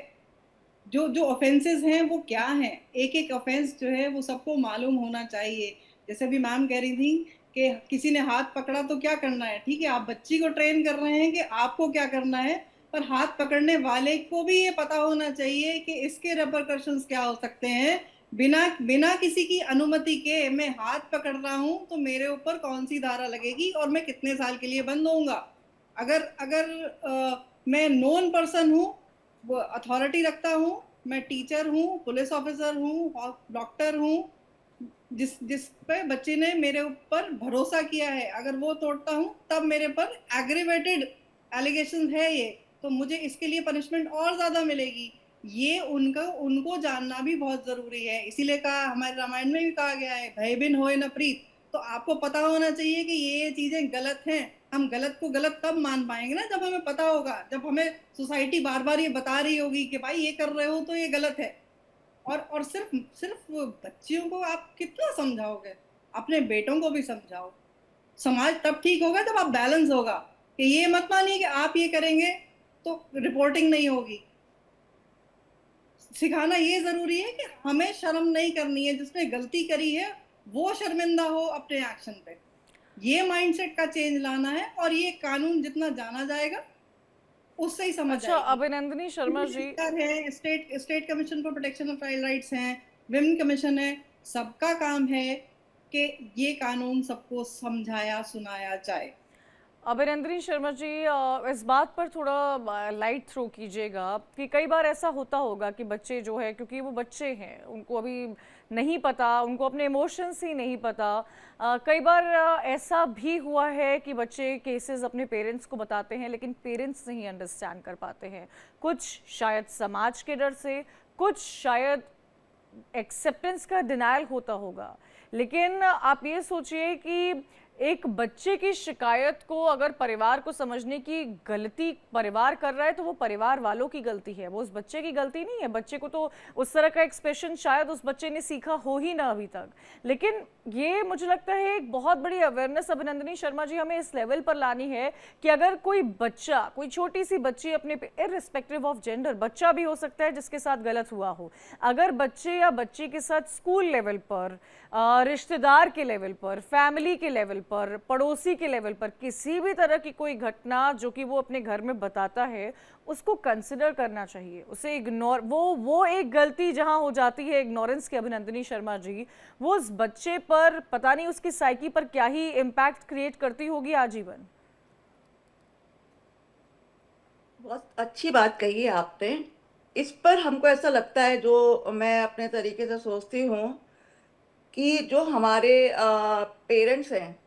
जो जो ऑफेंसेस हैं वो क्या हैं, एक एक ऑफेंस जो है वो सबको मालूम होना चाहिए। जैसे अभी मैम कह रही थी कि किसी ने हाथ पकड़ा तो क्या करना है, ठीक है, आप बच्ची को ट्रेन कर रहे हैं कि आपको क्या करना है, पर हाथ पकड़ने वाले को भी ये पता होना चाहिए कि इसके रेपरकशंस क्या हो सकते हैं। बिना किसी की अनुमति के मैं हाथ पकड़ रहा हूं तो मेरे ऊपर कौन सी धारा लगेगी और मैं कितने साल के लिए बंद होऊंगा। अगर मैं नोन पर्सन हूँ, वो अथॉरिटी रखता हूँ, मैं टीचर हूँ, पुलिस ऑफिसर हूँ, डॉक्टर हूँ, जिस पे बच्चे ने मेरे ऊपर भरोसा किया है, अगर वो तोड़ता हूँ तब मेरे पर एग्रीवेटेड एलिगेशन है ये, तो मुझे इसके लिए पनिशमेंट और ज्यादा मिलेगी। ये उनको जानना भी बहुत जरूरी है। इसीलिए कहा, हमारे रामायण में भी कहा गया है, भय बिन होए न प्रीत। तो आपको पता होना चाहिए कि ये चीजें गलत हैं। हम गलत को गलत तब मान पाएंगे ना जब हमें पता होगा, जब हमें सोसाइटी बार बार ये बता रही होगी कि भाई ये कर रहे हो तो ये गलत है। और सिर्फ बच्चियों को आप कितना समझाओगे, अपने बेटों को भी समझाओ। समाज तब ठीक होगा जब आप बैलेंस होगा, कि ये मत मानिए कि आप ये करेंगे तो रिपोर्टिंग नहीं होगी। सिखाना ये जरूरी है कि हमें शर्म नहीं करनी है, जिसने गलती करी है वो शर्मिंदा हो अपने एक्शन पे। ये माइंडसेट का चेंज लाना है, और ये कानून जितना जाना जाएगा उससे ही समझ अच्छा आएगी। अभिनंदनी शर्मा जी, है, state commission for protection of child rights हैं, विमेन कमीशन है, सबका काम है कि ये कानून सबको समझाया सुनाया जाए। अभिनंदनी शर्मा जी, इस बात पर थोड़ा लाइट थ्रो कीजिएगा कि कई बार ऐसा होता होगा कि बच्चे जो है, क्योंकि वो बच्चे हैं, उनको अभी नहीं पता, उनको अपने इमोशंस ही नहीं पता। कई बार ऐसा भी हुआ है कि बच्चे केसेस अपने पेरेंट्स को बताते हैं लेकिन पेरेंट्स नहीं अंडरस्टैंड कर पाते हैं, कुछ शायद समाज के डर से, कुछ शायद एक्सेप्टेंस का डिनायल होता होगा। लेकिन आप ये सोचिए कि एक बच्चे की शिकायत को अगर परिवार को समझने की गलती परिवार कर रहा है तो वो परिवार वालों की गलती है, वो उस बच्चे की गलती नहीं है। बच्चे को तो उस तरह का एक्सप्रेशन शायद उस बच्चे ने सीखा हो ही ना अभी तक। लेकिन ये मुझे लगता है एक बहुत बड़ी अवेयरनेस अभिनंदनी शर्मा जी हमें इस लेवल पर लानी है कि अगर कोई बच्चा, कोई छोटी सी बच्ची अपने इररिस्पेक्टिव ऑफ जेंडर, बच्चा भी हो सकता है जिसके साथ गलत हुआ हो, अगर बच्चे या बच्ची के साथ स्कूल लेवल पर, रिश्तेदार के लेवल पर, फैमिली के लेवल पर, पड़ोसी के लेवल पर किसी भी तरह की कोई घटना जो कि वो अपने घर में बताता है, उसको कंसिडर करना चाहिए, उसे इग्नोर, वो एक गलती जहां हो जाती है इग्नोरेंस की अभिनंदनी शर्मा जी, वो उस बच्चे पर पता नहीं उसकी साइकी पर क्या ही इम्पैक्ट क्रिएट करती होगी आजीवन। बहुत अच्छी बात कही है आपने। इस पर हमको ऐसा लगता है, जो मैं अपने तरीके से सोचती हूँ, कि जो हमारे पेरेंट्स हैं,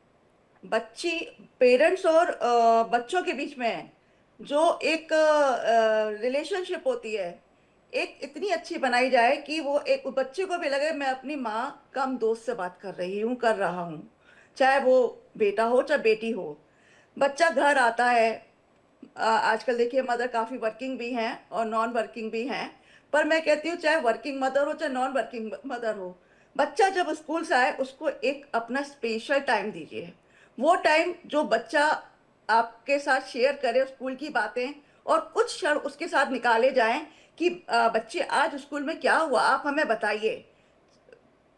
बच्ची पेरेंट्स और बच्चों के बीच में है, जो एक रिलेशनशिप होती है, एक इतनी अच्छी बनाई जाए कि वो एक बच्चे को भी लगे मैं अपनी माँ कम दोस्त से बात कर रही हूँ, कर रहा हूँ, चाहे वो बेटा हो चाहे बेटी हो। बच्चा घर आता है, आजकल देखिए मदर काफ़ी वर्किंग भी हैं और नॉन वर्किंग भी हैं, पर मैं कहती हूँ चाहे वर्किंग मदर हो चाहे नॉन वर्किंग मदर हो, बच्चा जब स्कूल से आए उसको एक अपना स्पेशल टाइम दीजिए। वो टाइम जो बच्चा आपके साथ शेयर करे स्कूल की बातें, और कुछ क्षण उसके साथ निकाले जाएं कि बच्चे आज स्कूल में क्या हुआ आप हमें बताइए।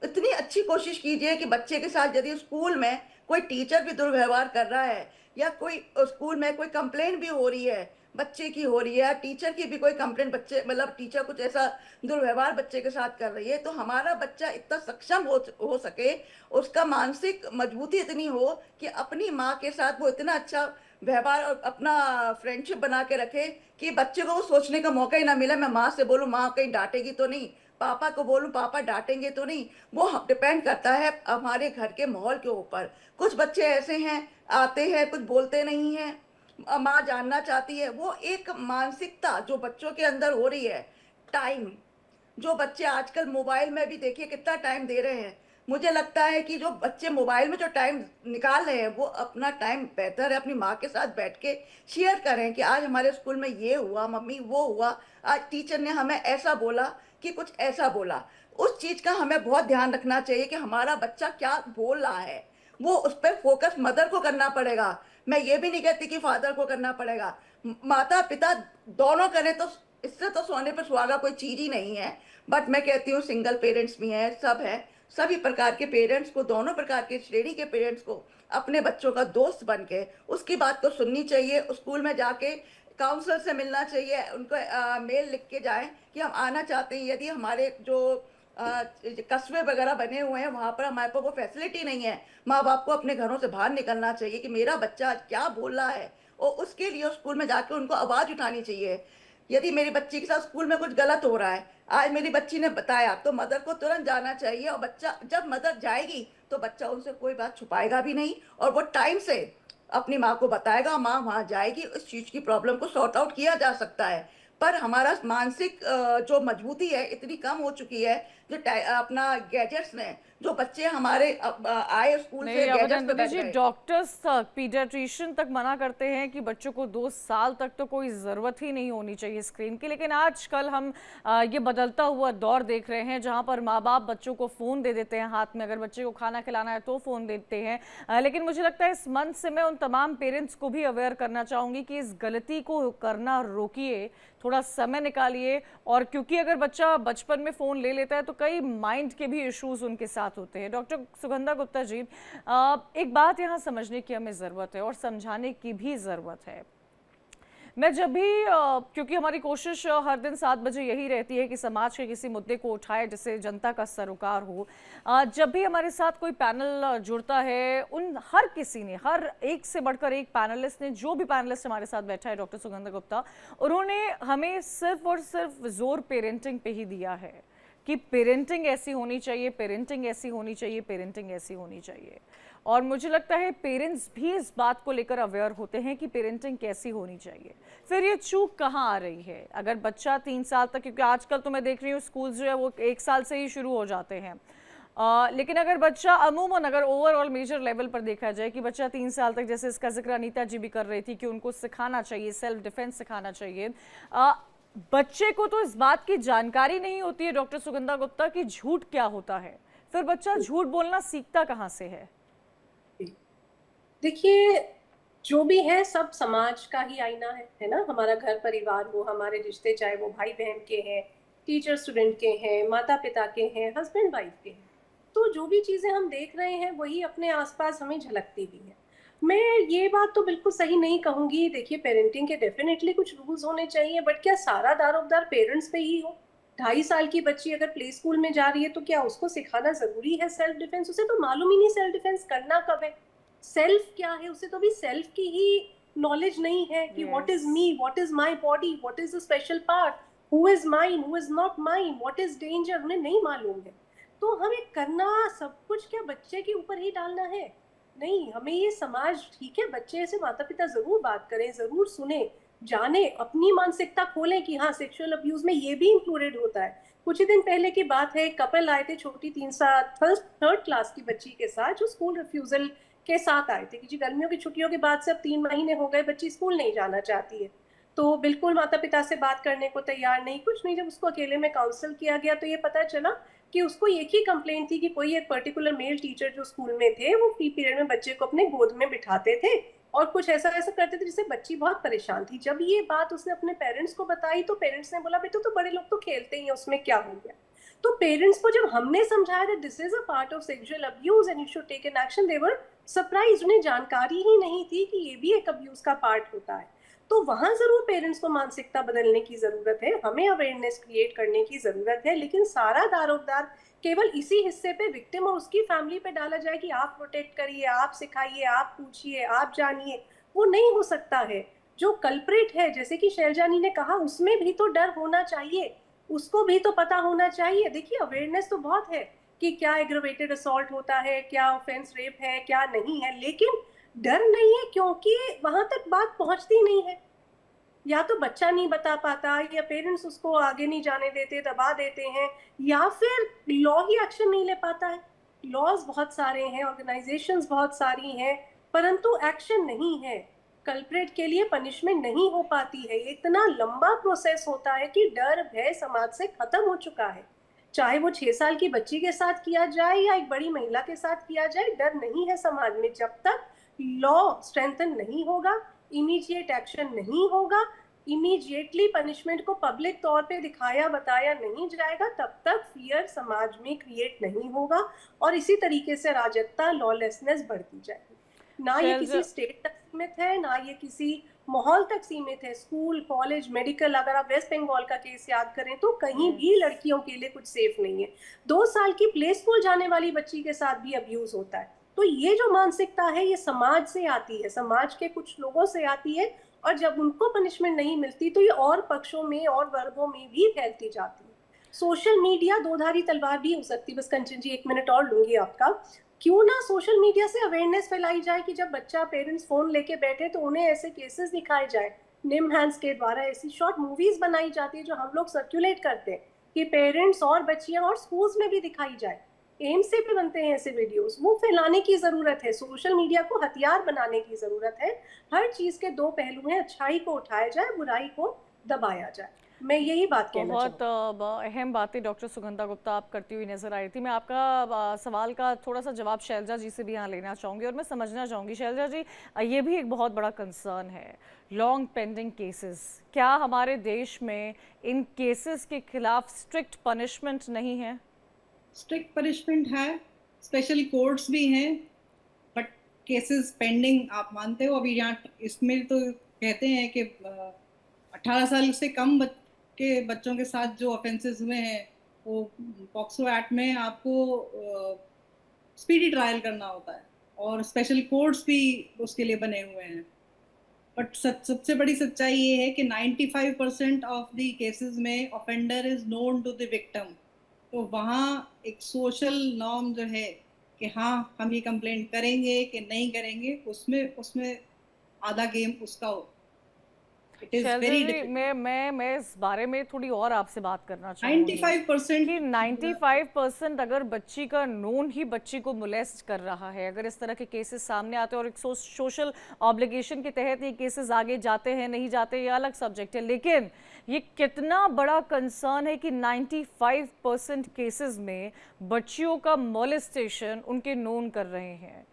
इतनी अच्छी कोशिश कीजिए कि बच्चे के साथ यदि स्कूल में कोई टीचर भी दुर्व्यवहार कर रहा है, या कोई स्कूल में कोई कंप्लेन भी हो रही है, बच्चे की हो रही है, टीचर की भी कोई कंप्लेन, बच्चे मतलब टीचर कुछ ऐसा दुर्व्यवहार बच्चे के साथ कर रही है, तो हमारा बच्चा इतना सक्षम हो सके, उसका मानसिक मजबूती इतनी हो कि अपनी माँ के साथ वो इतना अच्छा व्यवहार और अपना फ्रेंडशिप बना के रखे कि बच्चे को वो सोचने का मौका ही ना मिले मैं माँ से बोलूँ माँ कहीं डांटेगी तो नहीं, पापा को बोलूं पापा डांटेंगे तो नहीं। वो डिपेंड करता है हमारे घर के माहौल के ऊपर। कुछ बच्चे ऐसे हैं, आते हैं कुछ बोलते नहीं हैं, माँ जानना चाहती है, वो एक मानसिकता जो बच्चों के अंदर हो रही है। टाइम, जो बच्चे आजकल मोबाइल में भी देखिए कितना टाइम दे रहे हैं। मुझे लगता है कि जो बच्चे मोबाइल में जो टाइम निकाल रहे हैं वो अपना टाइम बेहतर है अपनी माँ के साथ बैठ के शेयर करें कि आज हमारे स्कूल में ये हुआ, मम्मी वो हुआ, आज टीचर ने हमें ऐसा बोला कि कुछ ऐसा बोला। उस चीज का हमें बहुत ध्यान रखना चाहिए कि हमारा बच्चा क्या बोल रहा है, वो उस पर फोकस मदर को करना पड़ेगा। मैं ये भी नहीं कहती कि फादर को करना पड़ेगा, माता पिता दोनों करें तो इससे तो सोने पर सुहागा कोई चीज ही नहीं है। बट मैं कहती हूँ सिंगल पेरेंट्स भी हैं, सब हैं, सभी प्रकार के पेरेंट्स को, दोनों प्रकार के श्रेणी के पेरेंट्स को अपने बच्चों का दोस्त बन के उसकी बात को सुननी चाहिए। स्कूल में जाके काउंसलर से मिलना चाहिए, उनको मेल लिख के जाएं कि हम आना चाहते हैं। यदि हमारे जो कस्बे वगैरह बने हुए हैं वहाँ पर हमारे पास वो फैसिलिटी नहीं है, माँ बाप को अपने घरों से बाहर निकलना चाहिए कि मेरा बच्चा आज क्या बोल रहा है, और उसके लिए स्कूल में जाके उनको आवाज़ उठानी चाहिए। यदि मेरी बच्ची के साथ स्कूल में कुछ गलत हो रहा है, आज मेरी बच्ची ने बताया, तो मदर को तुरंत जाना चाहिए, और बच्चा जब मदर जाएगी तो बच्चा उनसे कोई बात छुपाएगा भी नहीं, और वो टाइम से अपनी माँ को बताएगा, माँ वहाँ जाएगी, उस चीज़ की प्रॉब्लम को सॉर्ट आउट किया जा सकता है। पर हमारा मानसिक जो मजबूती है इतनी कम हो चुकी है जो अपना गैजेट्स में जो बच्चे हमारे आए स्कूल से नहीं गैजेट्स पे अभिनंदन बैठ जी, गए। डॉक्टर्स तक, पीडियाट्रिशियन तक मना करते हैं कि बच्चों को 2 साल तक तो कोई ज़रूरत ही नहीं होनी चाहिए स्क्रीन की। लेकिन आजकल हम ये बदलता हुआ दौर देख रहे हैं जहां पर माँ बाप बच्चों को फ़ोन दे देते हैं हाथ में, अगर बच्चे को खाना खिलाना है तो फ़ोन देते हैं। लेकिन मुझे लगता है इस मंच से मैं उन तमाम पेरेंट्स को भी अवेयर करना चाहूँगी कि इस गलती को करना रोकिए, थोड़ा समय निकालिए। और क्योंकि अगर बच्चा बचपन में फ़ोन ले लेता है तो कई माइंड के भी इश्यूज उनके साथ होते हैं। डॉक्टर सुगंधा गुप्ता जी, एक बात यहाँ समझने की हमें ज़रूरत है और समझाने की भी ज़रूरत है। मैं जब भी क्योंकि हमारी कोशिश हर दिन 7 बजे यही रहती है कि समाज के किसी मुद्दे को उठाए जिससे जनता का सरोकार हो। जब भी हमारे साथ कोई पैनल जुड़ता है, उन हर किसी ने, हर एक से बढ़कर एक पैनलिस्ट ने, जो भी पैनलिस्ट हमारे साथ बैठा है डॉक्टर सुगंधा गुप्ता, उन्होंने हमें सिर्फ और सिर्फ जोर पेरेंटिंग पे ही दिया है कि पेरेंटिंग ऐसी होनी चाहिए, पेरेंटिंग ऐसी होनी चाहिए, पेरेंटिंग ऐसी होनी चाहिए। और मुझे लगता है पेरेंट्स भी इस बात को लेकर अवेयर होते हैं कि पेरेंटिंग कैसी होनी चाहिए। फिर ये चूक कहाँ आ रही है? अगर बच्चा 3 साल तक, क्योंकि आजकल तो मैं देख रही हूँ स्कूल जो है वो 1 साल से ही शुरू हो जाते हैं, लेकिन अगर बच्चा अमूमन, अगर ओवरऑल मेजर लेवल पर देखा जाए कि बच्चा 3 साल तक, जैसे इसका जिक्र अनीता जी भी कर रही थी कि उनको सिखाना चाहिए, सेल्फ डिफेंस सिखाना चाहिए। बच्चे को तो इस बात की जानकारी नहीं होती है डॉक्टर सुगंधा गुप्ता कि झूठ क्या होता है, फिर बच्चा झूठ बोलना सीखता कहाँ से है? देखिए, जो भी है सब समाज का ही आईना है ना। हमारा घर परिवार हो, हमारे रिश्ते, चाहे वो भाई बहन के हैं, टीचर स्टूडेंट के हैं, माता पिता के हैं, हस्बैंड वाइफ के हैं, तो जो भी चीजें हम देख रहे हैं वही अपने आसपास हमें झलकती भी है। मैं ये बात तो बिल्कुल सही नहीं कहूंगी। देखिए, पेरेंटिंग के डेफिनेटली कुछ रूल्स होने चाहिए, बट क्या सारा दारोमदार पेरेंट्स पे ही हो? 2.5 साल की बच्ची अगर प्ले स्कूल में जा रही है तो क्या उसको सिखाना जरूरी है सेल्फ डिफेंस? उसे तो मालूम ही नहीं सेल्फ डिफेंस करना कब है, सेल्फ क्या है, उसे तो भी सेल्फ की ही नॉलेज नहीं है कि what is me, what is my body, what is the special part, who is mine, who is not mine, what is danger, उन्हें नहीं मालूम है। तो हमें करना सब कुछ क्या बच्चे के ऊपर ही डालना है? नहीं, हमें ये समाज, ठीक है, बच्चे से माता पिता जरूर बात करें, जरूर सुने, जाने, अपनी मानसिकता खोलें कि हाँ, सेक्सुअल अब्यूज में ये भी इंक्लूडेड होता है। कुछ ही दिन पहले की बात है, कपल आए थे छोटी 3rd क्लास की बच्ची के साथ, जो स्कूल रिफ्यूजल के साथ आए थे कि जी गर्मियों की छुट्टियों के बाद से अब 3 महीने हो गए, बच्ची स्कूल नहीं जाना चाहती है। तो बिल्कुल माता पिता से बात करने को तैयार नहीं, कुछ नहीं। जब उसको अकेले में काउंसल किया गया तो ये पता चला कि उसको एक ही कंप्लेंट थी कि कोई एक पर्टिकुलर मेल टीचर जो स्कूल में थे, वो फ्री पीरियड में बच्चे को अपने गोद में बिठाते थे और कुछ ऐसा ऐसा करते थे जिससे बच्ची बहुत परेशान थी। जब ये बात उसने अपने पेरेंट्स को बताई तो पेरेंट्स ने बोला, बेटा तो बड़े लोग तो खेलते ही हैं, उसमें क्या हो गया? तो पेरेंट्स को जब हमने समझाया that this is a part of sexual abuse and you should take an action, they were surprise. उन्हें जानकारी ही नहीं थी कि ये भी एक अब्यूज का पार्ट होता है। तो वहां जरूर पेरेंट्स को मानसिकता बदलने की जरूरत है, हमें अवेयरनेस क्रिएट करने की जरूरत है। लेकिन सारा दारोमदार केवल इसी हिस्से पे, विक्टिम और उसकी फैमिली पे डाला जाए कि आप प्रोटेक्ट करिए, आप सिखाइए, आप पूछिए, आप जानिए, वो नहीं हो सकता है। जो कल्प्रिट है, जैसे कि शैलजानी ने कहा, उसमें भी तो डर होना चाहिए, उसको भी तो पता होना चाहिए। देखिए, अवेयरनेस तो बहुत है कि क्या एग्रेवेटेड असॉल्ट होता है, क्या ऑफेंस रेप है, क्या नहीं है, लेकिन डर नहीं है क्योंकि वहां तक बात पहुंचती नहीं है। या तो बच्चा नहीं बता पाता, या पेरेंट्स उसको आगे नहीं जाने देते, दबा देते हैं, या फिर लॉ ही एक्शन नहीं ले पाता है। लॉज बहुत सारे हैं, ऑर्गेनाइजेशंस बहुत सारी हैं, परंतु एक्शन नहीं है। कल्प्रेट के लिए पनिशमेंट नहीं हो पाती है। ये इतना लंबा प्रोसेस होता है कि डर भय समाज से खत्म हो चुका है। चाहे वो 6 साल की बच्ची के साथ किया जाए या एक बड़ी महिला के साथ किया जाए, डर नहीं है समाज में। जब तक लॉ स्ट्रेंथन नहीं होगा, इमीडिएट एक्शन नहीं होगा, इमीडिएटली पनिशमेंट को पब्लिक तौर पे दिखाया बताया नहीं जाएगा, तब तक फियर समाज में क्रिएट नहीं होगा और इसी तरीके से अराजकता, लॉलेसनेस बढ़ती जाएगी। ना ये किसी स्टेट तक सीमित है, ना ये किसी माहौल तक सीमित है। स्कूल, कॉलेज, मेडिकल, अगर आप वेस्ट बंगाल का केस याद करें तो कहीं भी लड़कियों के लिए कुछ सेफ नहीं है। 2 साल की प्ले स्कूल जाने वाली बच्ची के साथ भी अब्यूज होता है। तो ये जो मानसिकता है, ये समाज से आती है, समाज के कुछ लोगों से आती है, और जब उनको पनिशमेंट नहीं मिलती तो ये और पक्षों में और वर्गों में भी फैलती जाती है। सोशल मीडिया दोधारी तलवार भी हो सकती है। बस कंचन जी 1 मिनट और लूंगी आपका। क्यों ना सोशल मीडिया से अवेयरनेस फैलाई जाए कि जब बच्चा, पेरेंट्स फोन लेके बैठे तो उन्हें ऐसे केसेस दिखाए जाए। निम हैंड्स के द्वारा ऐसी शॉर्ट मूवीज बनाई जाती है जो हम लोग सर्कुलेट करते हैं कि पेरेंट्स और बच्चियां और स्कूल्स में भी दिखाई जाए। एम्स से भी बनते हैं ऐसे वीडियोस, वो फैलाने की जरूरत है। सोशल मीडिया को हथियार बनाने की जरूरत है। हर चीज के दो पहलू हैं, अच्छाई को उठाया जाए, बुराई को दबाया जाए। मैं यही बात कहना बहुत चाहूँगी। अहम बातें डॉक्टर सुगंधा गुप्ता आप करती हुई नजर आई थी। मैं आपका सवाल का थोड़ा सा जवाब शैलजा जी से भी यहाँ लेना चाहूँगी और मैं समझना चाहूँगी शैलजा जी, ये भी एक बहुत बड़ा कंसर्न है, लॉन्ग पेंडिंग केसेस। क्या हमारे देश में इन केसेस के खिलाफ स्ट्रिक्ट पनिशमेंट नहीं है? स्ट्रिक्ट पनिशमेंट है, स्पेशल कोर्ट्स भी हैं, बट केसेस पेंडिंग आप मानते हो? अभी यहाँ इसमें तो कहते हैं कि 18 साल से कम के बच्चों के साथ जो ऑफेंसेस हुए हैं वो पॉक्सो एक्ट में आपको स्पीडी ट्रायल करना होता है और स्पेशल कोर्ट्स भी उसके लिए बने हुए हैं। बट सबसे बड़ी सच्चाई ये है कि 95% ऑफ द केसेस में offender is known to the victim. तो वहाँ एक सोशल नॉर्म जो है कि हाँ हम ये कंप्लेंट करेंगे कि नहीं करेंगे, उसमें उसमें आधा गेम उसका हो। It is Shailaja very ji, difficult. मैं इस बारे में थोड़ी और आपसे बात करना चाहूँगी 95% कि 95% अगर बच्ची का नोन ही बच्ची को मोलेस्ट कर रहा है, अगर इस तरह के केसेस सामने आते हैं और एक सोशल ऑब्लिगेशन के तहत ये केसेस आगे जाते हैं नहीं जाते ये अलग सब्जेक्ट है, लेकिन ये कितना बड़ा कंसर्न है कि 95% केसेस में बच्चियों का मोलेस्टेशन उनके नोन कर रहे हैं।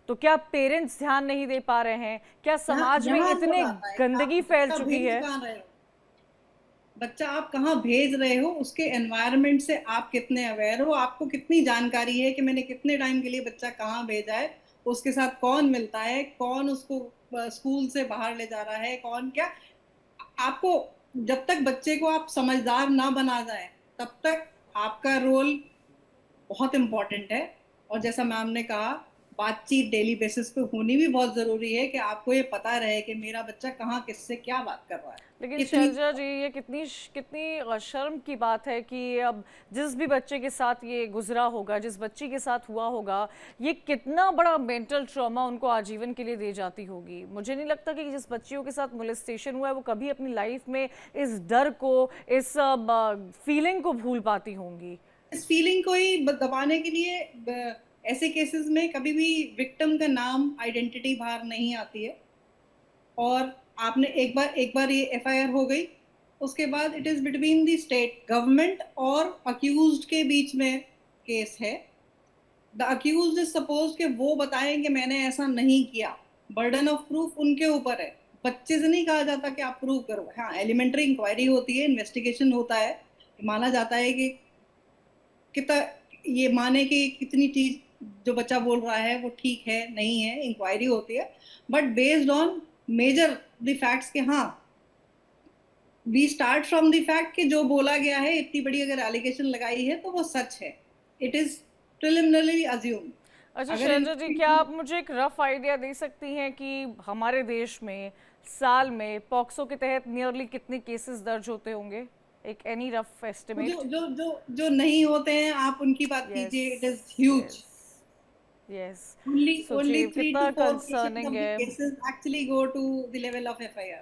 तो क्या पेरेंट्स ध्यान नहीं दे पा रहे हैं? क्या समाज में यहाँ इतने जोर आता है, गंदगी आप फैल बच्चा चुकी भेज है? कहाँ रहे हो? बच्चा आप कहाँ भेज रहे हो, उसके एनवायरनमेंट से आप कितने अवेयर हो, आपको कितनी जानकारी है कि मैंने कितने टाइम के लिए बच्चा कहाँ भेजा है, उसके साथ कौन मिलता है, कौन उसको स्कूल से बाहर ले जा रहा है, कौन क्या। आपको जब तक बच्चे को आप समझदार ना बना जाए तब तक आपका रोल बहुत इम्पोर्टेंट है। और जैसा मैम ने कहा, बातचीत डेली बेसिस पे होनी भी बहुत जरूरी है कि आपको ये पता रहे कि मेरा बच्चा कहाँ किससे क्या बात कर रहा है। लेकिन इतनी शैलजा जी, ये कितनी कितनी शर्म की बात है कि अब जिस भी बच्चे के साथ ये गुजरा होगा, जिस बच्ची के साथ हुआ होगा, ये कितना बड़ा मेंटल ट्रॉमा उनको आजीवन के लिए दे जाती होगी। मुझे नहीं लगता कि जिस बच्चियों के साथ मोलेस्टेशन हुआ है वो कभी अपनी लाइफ में इस डर को, इस फीलिंग को भूल पाती होंगी। इस फीलिंग को ही दबाने के लिए ऐसे केसेस में कभी भी विक्टिम का नाम, आइडेंटिटी बाहर नहीं आती है। और आपने एक बार ये एफआईआर हो गई, उसके बाद it is between the state government और अक्यूज्ड के बीच में केस है। द अक्यूज्ड इज सपोज कि वो बताएं कि मैंने ऐसा नहीं किया, बर्डन ऑफ प्रूफ उनके ऊपर है। बच्चे से नहीं कहा जाता कि आप प्रूव करो। हाँ, एलिमेंट्री इंक्वायरी होती है, इन्वेस्टिगेशन होता है, माना जाता है कि कितना ये माने कि कितनी चीज जो बच्चा बोल रहा है वो ठीक है नहीं है, इंक्वायरी होती है। But based on major the facts के, हाँ we start from the fact कि जो बोला गया है, इतनी बड़ी अगर एलिगेशन लगाई है तो वो सच है। It is preliminary assume. अच्छा अगर शैलजा जी, क्या आप मुझे एक रफ आइडिया दे सकती हैं कि हमारे देश में साल में पॉक्सो के तहत नियरली कितने केसेस दर्ज होते होंगे? एक एनी रफ एस्टिमेट? जो नहीं होते हैं आप उनकी बात कीजिए। It is huge. Yes. only only सोचिए 3 to कितना 4% कंसर्निंग of the है। cases actually go to the level of FIR.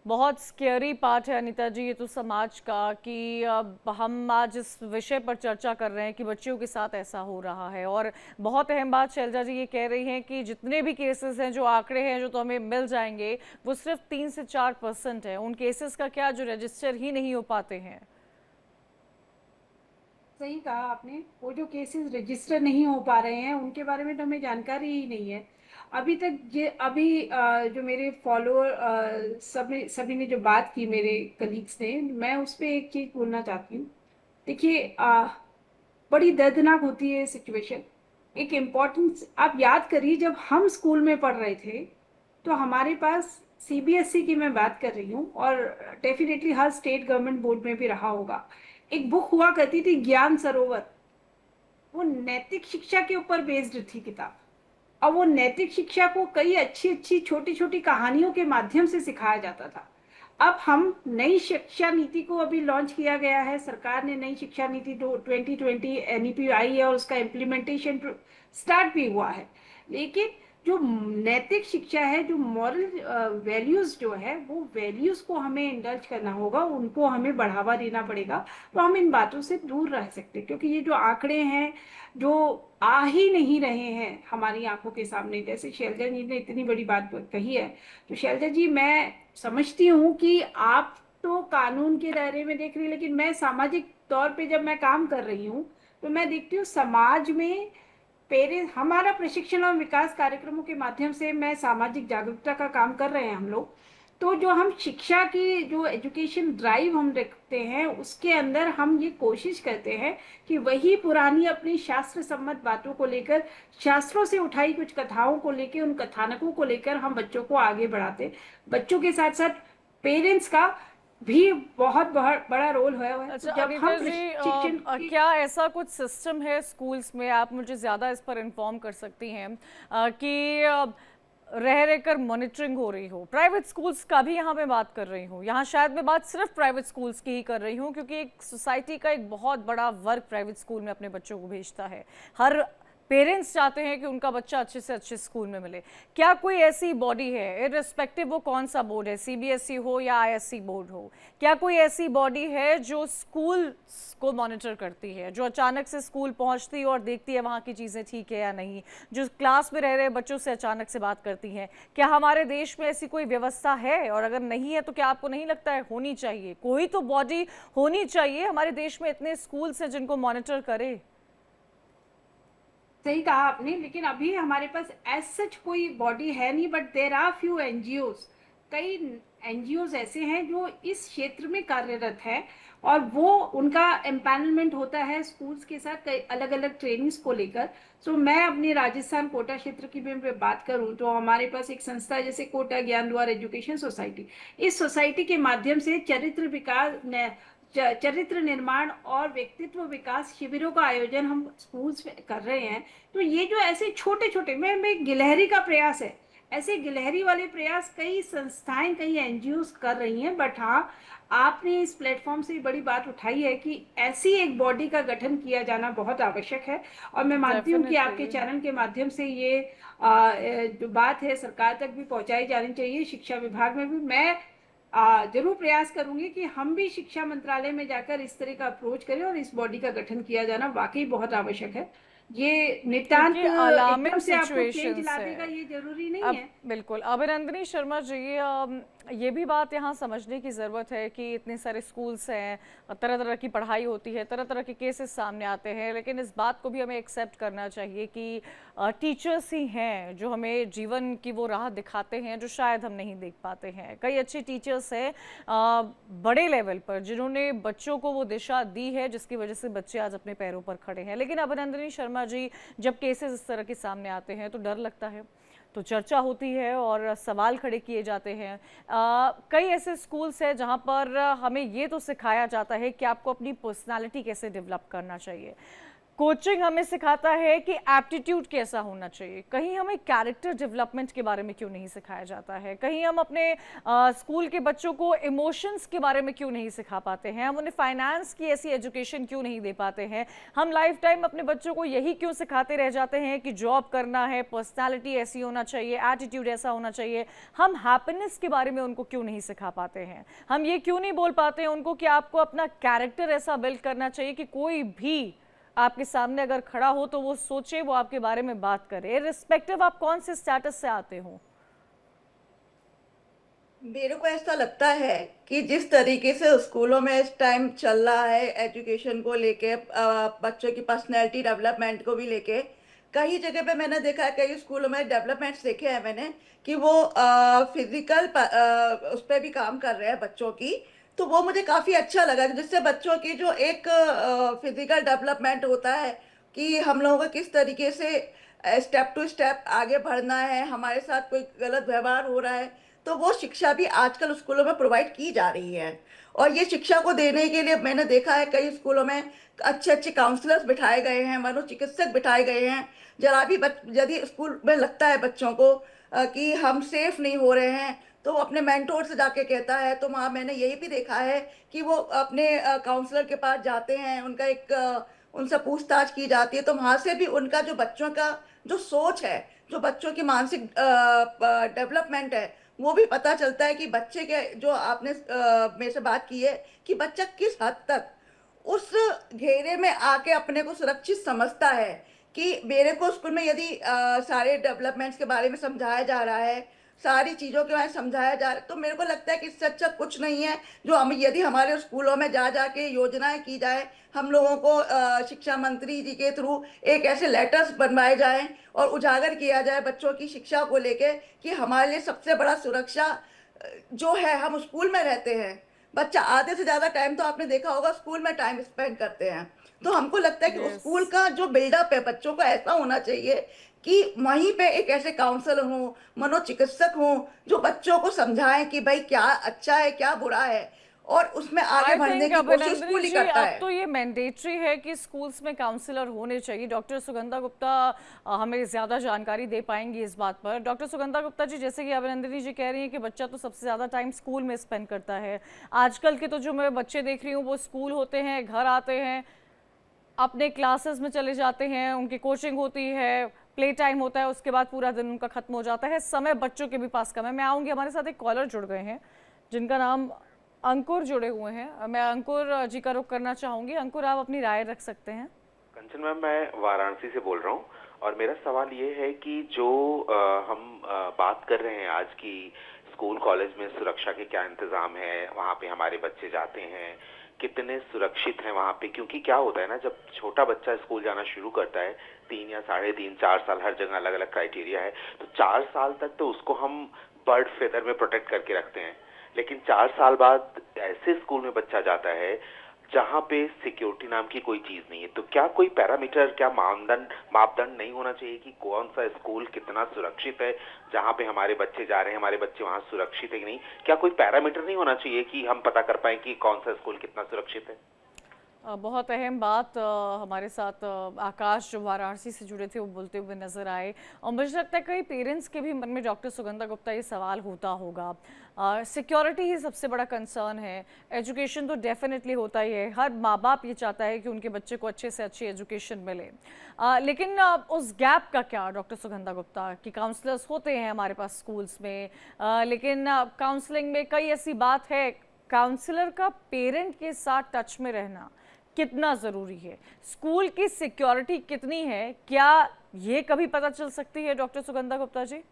बहुत स्केरी पार्ट है अनीता जी ये तो समाज का, कि अब हम आज इस विषय पर चर्चा कर रहे हैं कि बच्चियों के साथ ऐसा हो रहा है। और बहुत अहम बात शैलजा जी ये कह रही हैं कि जितने भी केसेस हैं, जो आंकड़े हैं जो तो हमें मिल जाएंगे, वो सिर्फ 3 से 4% है। उन केसेस का क्या जो रजिस्टर ही नहीं हो पाते हैं? सही कहा आपने, वो जो केसेस रजिस्टर नहीं हो पा रहे हैं उनके बारे में तो हमें जानकारी ही नहीं है अभी तक। अभी जो मेरे फॉलोअर सभी ने जो बात की, मेरे कलीग्स ने, मैं उस पर एक चीज़ बोलना चाहती हूँ। देखिए, बड़ी दर्दनाक होती है सिचुएशन। एक इम्पॉर्टेंस आप याद करिए, जब हम स्कूल में पढ़ रहे थे तो हमारे पास सीबीएसई की मैं बात कर रही हूँ, और डेफिनेटली हर स्टेट गवर्नमेंट बोर्ड में भी रहा होगा, एक बुक हुआ करती थी ज्ञान सरोवर। वो नैतिक शिक्षा के ऊपर बेस्ड थी किताब। और वो नैतिक शिक्षा को कई अच्छी अच्छी छोटी छोटी कहानियों के माध्यम से सिखाया जाता था। अब हम नई शिक्षा नीति को अभी लॉन्च किया गया है, सरकार ने नई शिक्षा नीति 2020 एनईपी आई है और उसका इम्प्लीमेंटेशन स्टार्ट भी हुआ है। लेकिन जो नैतिक शिक्षा है, जो मॉरल वैल्यूज जो है, वो वैल्यूज को हमें इंडल्ज करना होगा, उनको हमें बढ़ावा देना पड़ेगा। तो हम इन बातों से दूर रह सकते, क्योंकि ये जो आंकड़े हैं जो आ ही नहीं रहे हैं हमारी आंखों के सामने, जैसे शैलजा जी ने इतनी बड़ी बात कही है, तो शैलजा जी मैं समझती हूँ कि आप तो कानून के दायरे में देख रही है, लेकिन मैं सामाजिक तौर पे जब मैं काम कर रही हूँ तो मैं देखती हूँ समाज में पेरेंट्स, हमारा प्रशिक्षण और विकास कार्यक्रमों के माध्यम से मैं सामाजिक जागरूकता का काम कर रहे हैं हम लोग। तो जो हम शिक्षा की जो एजुकेशन ड्राइव हम रखते हैं उसके अंदर हम ये कोशिश करते हैं कि वही पुरानी अपनी शास्त्र सम्मत बातों को लेकर, शास्त्रों से उठाई कुछ कथाओं को लेकर, उन कथानकों को लेकर हम बच्चों को आगे बढ़ाते। बच्चों के साथ साथ पेरेंट्स का भी बहुत बहुत बड़ा रोल है। अच्छा जब अनीता हम जी, प्रशिक्षण क्या ऐसा कुछ सिस्टम है स्कूल्स में, आप मुझे ज़्यादा इस पर इन्फॉर्म कर सकती हैं, कि रह रहकर मॉनिटरिंग हो रही हो? प्राइवेट स्कूल्स का भी यहाँ मैं बात कर रही हूँ, यहाँ शायद मैं बात सिर्फ प्राइवेट स्कूल्स की ही कर रही हूँ, क्योंकि एक सोसाइटी का एक बहुत बड़ा वर्ग प्राइवेट स्कूल में अपने बच्चों को भेजता है। हर पेरेंट्स चाहते हैं कि उनका बच्चा अच्छे से अच्छे स्कूल में मिले। क्या कोई ऐसी बॉडी है, इररिस्पेक्टिव वो कौन सा बोर्ड है, सीबीएसई हो या आईएससी बोर्ड हो, क्या कोई ऐसी बॉडी है जो स्कूल को मॉनिटर करती है, जो अचानक से स्कूल पहुंचती है और देखती है वहाँ की चीज़ें ठीक है या नहीं, जो क्लास में रह रहे बच्चों से अचानक से बात करती है? क्या हमारे देश में ऐसी कोई व्यवस्था है? और अगर नहीं है तो क्या आपको नहीं लगता है होनी चाहिए? कोई तो बॉडी होनी चाहिए, हमारे देश में इतने स्कूल्स हैं जिनको मॉनिटर करे। सही कहा आपने, लेकिन अभी हमारे पास एज सच कोई बॉडी है नहीं, but there are few NGOs. कई एनजीओज ऐसे हैं जो इस क्षेत्र में कार्यरत है, और वो उनका एम्पैनलमेंट होता है स्कूल्स के साथ कई अलग अलग ट्रेनिंग्स को लेकर। सो मैं अपनी राजस्थान कोटा क्षेत्र की भी बात करूं तो हमारे पास एक संस्था है जैसे कोटा ज्ञान द्वार एजुकेशन सोसाइटी। इस सोसाइटी के माध्यम से चरित्र निर्माण और व्यक्तित्व विकास शिविरों का आयोजन हम स्कूल्स में कर रहे हैं। तो ये जो ऐसे छोटे छोटे में गिलहरी का प्रयास है, ऐसे गिलहरी वाले प्रयास कई संस्थाएं, कई एनजीओ कर रही हैं। बट हाँ, आपने इस प्लेटफॉर्म से बड़ी बात उठाई है कि ऐसी एक बॉडी का गठन किया जाना बहुत आवश्यक है, और मैं मानती हूँ कि आपके चैनल के माध्यम से ये जो बात है सरकार तक भी पहुंचाई जानी चाहिए। शिक्षा विभाग में भी मैं जरूर प्रयास करूंगी कि हम भी शिक्षा मंत्रालय में जाकर इस तरह का अप्रोच करें, और इस बॉडी का गठन किया जाना वाकई बहुत आवश्यक है। ये नितांत एकदम से आपको चेंज ला देगा ये जरूरी नहीं है। बिल्कुल। अभिनंदनी शर्मा जी, ये भी बात यहाँ समझने की ज़रूरत है कि इतने सारे स्कूल्स हैं, तरह तरह की पढ़ाई होती है, तरह तरह के केसेस सामने आते हैं, लेकिन इस बात को भी हमें एक्सेप्ट करना चाहिए कि टीचर्स ही हैं जो हमें जीवन की वो राह दिखाते हैं जो शायद हम नहीं देख पाते हैं। कई अच्छे टीचर्स हैं बड़े लेवल पर जिन्होंने बच्चों को वो दिशा दी है जिसकी वजह से बच्चे आज अपने पैरों पर खड़े हैं। लेकिन अभिनंदनी शर्मा जी, जब केसेस इस तरह के सामने आते हैं तो डर लगता है, तो चर्चा होती है और सवाल खड़े किए जाते हैं। कई ऐसे स्कूल्स हैं जहां पर हमें ये तो सिखाया जाता है कि आपको अपनी पर्सनालिटी कैसे डेवलप करना चाहिए। कोचिंग हमें सिखाता है कि एप्टीट्यूड कैसा होना चाहिए। कहीं हमें कैरेक्टर डेवलपमेंट के बारे में क्यों नहीं सिखाया जाता है? कहीं हम अपने स्कूल के बच्चों को इमोशंस के बारे में क्यों नहीं सिखा पाते हैं? हम उन्हें फाइनेंस की ऐसी एजुकेशन क्यों नहीं दे पाते हैं? हम लाइफ टाइम अपने बच्चों को यही क्यों सिखाते रह जाते हैं कि जॉब करना है, पर्सनैलिटी ऐसी होना चाहिए, एटीट्यूड ऐसा होना चाहिए? हम हैप्पीनेस के बारे में उनको क्यों नहीं सिखा पाते हैं? हम ये क्यों नहीं बोल पाते हैं उनको कि आपको अपना कैरेक्टर ऐसा बिल्ड करना चाहिए कि कोई भी आपके सामने अगर खड़ा हो तो वो सोचे, वो आपके बारे में बात करे, रिस्पेक्टिव आप कौन से स्टेटस से आते हो? मेरे को ऐसा लगता है कि जिस तरीके से स्कूलों में इस टाइम चल रहा है एजुकेशन को लेके, बच्चों की पर्सनैलिटी डेवलपमेंट को भी लेके, कई जगह पे मैंने देखा है, कई स्कूलों में डेवलपमेंट्स देखे हैं मैंने कि वो फिजिकल उस पर भी काम कर रहे हैं बच्चों की। तो वो मुझे काफ़ी अच्छा लगा, जिससे बच्चों की जो एक फिजिकल डेवलपमेंट होता है कि हम लोगों को किस तरीके से स्टेप टू स्टेप आगे बढ़ना है, हमारे साथ कोई गलत व्यवहार हो रहा है, तो वो शिक्षा भी आजकल स्कूलों में प्रोवाइड की जा रही है। और ये शिक्षा को देने के लिए मैंने देखा है कई स्कूलों में अच्छे अच्छे काउंसलर्स बिठाए गए हैं, मनोचिकित्सक बिठाए गए हैं। जरा भी यदि स्कूल में लगता है बच्चों को कि हम सेफ नहीं हो रहे हैं, तो वो अपने मेंटोर से जाके कहता है। तो वहाँ मैंने यही भी देखा है कि वो अपने काउंसलर के पास जाते हैं, उनका एक उनसे पूछताछ की जाती है, तो वहां से भी उनका जो बच्चों का जो सोच है, जो बच्चों की मानसिक डेवलपमेंट है, वो भी पता चलता है कि बच्चे के जो आपने मेरे से बात की है कि बच्चा किस हद तक उस घेरे में आके अपने को सुरक्षित समझता है कि मेरे को स्कूल में यदि सारे डेवलपमेंट्स के बारे में समझाया जा रहा है, सारी चीज़ों के बारे में समझाया जा रहा है, तो मेरे को लगता है कि इससे अच्छा कुछ नहीं है जो हम यदि हमारे स्कूलों में जा जा के योजनाएं की जाए, हम लोगों को शिक्षा मंत्री जी के थ्रू एक ऐसे लेटर्स बनवाए जाएं और उजागर किया जाए बच्चों की शिक्षा को लेके कि हमारे लिए सबसे बड़ा सुरक्षा जो है, हम स्कूल में रहते हैं, बच्चा आधे से ज्यादा टाइम तो आपने देखा होगा स्कूल में टाइम स्पेंड करते हैं, तो हमको लगता है कि उस यस, स्कूल का जो बिल्डअप है बच्चों का ऐसा होना चाहिए कि वहीं पे एक ऐसे काउंसलर हो, मनोचिकित्सक हो, जो बच्चों को समझाएं कि भाई क्या अच्छा है क्या बुरा है, और उसमें आगे आई बढ़ने थिंक की कोशिश अभिनंदनी स्कूल ही जी, करता अब है। तो ये मैंडेटरी है कि स्कूल्स में काउंसलर होने चाहिए। डॉक्टर सुगंधा गुप्ता हमें ज़्यादा जानकारी दे पाएंगी इस बात पर। डॉक्टर सुगंधा गुप्ता जी, जैसे कि अभिनंदनी जी कह रही हैं कि बच्चा तो सबसे ज़्यादा टाइम स्कूल में स्पेंड करता है। आजकल के तो जो मैं बच्चे देख रही हूँ वो स्कूल होते हैं, घर आते हैं, अपने क्लासेस में चले जाते हैं, उनकी कोचिंग होती है, प्ले टाइम होता है, उसके बाद पूरा दिन उनका खत्म हो जाता है, समय बच्चों के भी पास कम है। मैं आऊँगी, हमारे साथ एक कॉलर जुड़ गए हैं जिनका नाम अंकुर जुड़े हुए हैं। मैं अंकुर जी का रुख करना चाहूंगी। अंकुर, आप अपनी राय रख सकते हैं। कंचन मैम, मैं वाराणसी से बोल रहा हूँ और मेरा सवाल ये है कि जो हम बात कर रहे हैं आज की स्कूल कॉलेज में सुरक्षा के क्या इंतजाम है, वहाँ पे हमारे बच्चे जाते हैं, कितने सुरक्षित हैं वहाँ पे, क्योंकि क्या होता है ना, जब छोटा बच्चा स्कूल जाना शुरू करता है 3 या 3.5 4 साल, हर जगह अलग अलग क्राइटेरिया है, तो 4 साल तक तो उसको हम बर्ड फेदर में प्रोटेक्ट करके रखते हैं, लेकिन 4 साल बाद ऐसे स्कूल में बच्चा जाता है जहाँ पे सिक्योरिटी नाम की कोई चीज नहीं है। तो क्या कोई पैरामीटर, क्या मापदंड नहीं होना चाहिए कि कौन सा स्कूल कितना सुरक्षित है, जहाँ पे हमारे बच्चे जा रहे हैं, हमारे बच्चे वहाँ सुरक्षित है कि नहीं? क्या कोई पैरामीटर नहीं होना चाहिए कि हम पता कर पाए कि कौन सा स्कूल कितना सुरक्षित है? बहुत अहम बात हमारे साथ आकाश जो वाराणसी से जुड़े थे वो बोलते हुए नजर आए, और मुझे लगता है कई पेरेंट्स के भी मन में डॉक्टर सुगंधा गुप्ता ये सवाल होता होगा। सिक्योरिटी ही सबसे बड़ा कंसर्न है, एजुकेशन तो डेफिनेटली होता ही है, हर माँ बाप ये चाहता है कि उनके बच्चे को अच्छे से अच्छी एजुकेशन मिले, लेकिन उस गैप का क्या डॉक्टर सुगंधा गुप्ता, कि काउंसलर्स होते हैं हमारे पास स्कूल्स में, लेकिन काउंसलिंग में कई ऐसी बात है, काउंसलर का पेरेंट के साथ टच में रहना कितना ज़रूरी है, स्कूल की सिक्योरिटी कितनी है, क्या ये कभी पता चल सकती है डॉक्टर सुगंधा गुप्ता जी?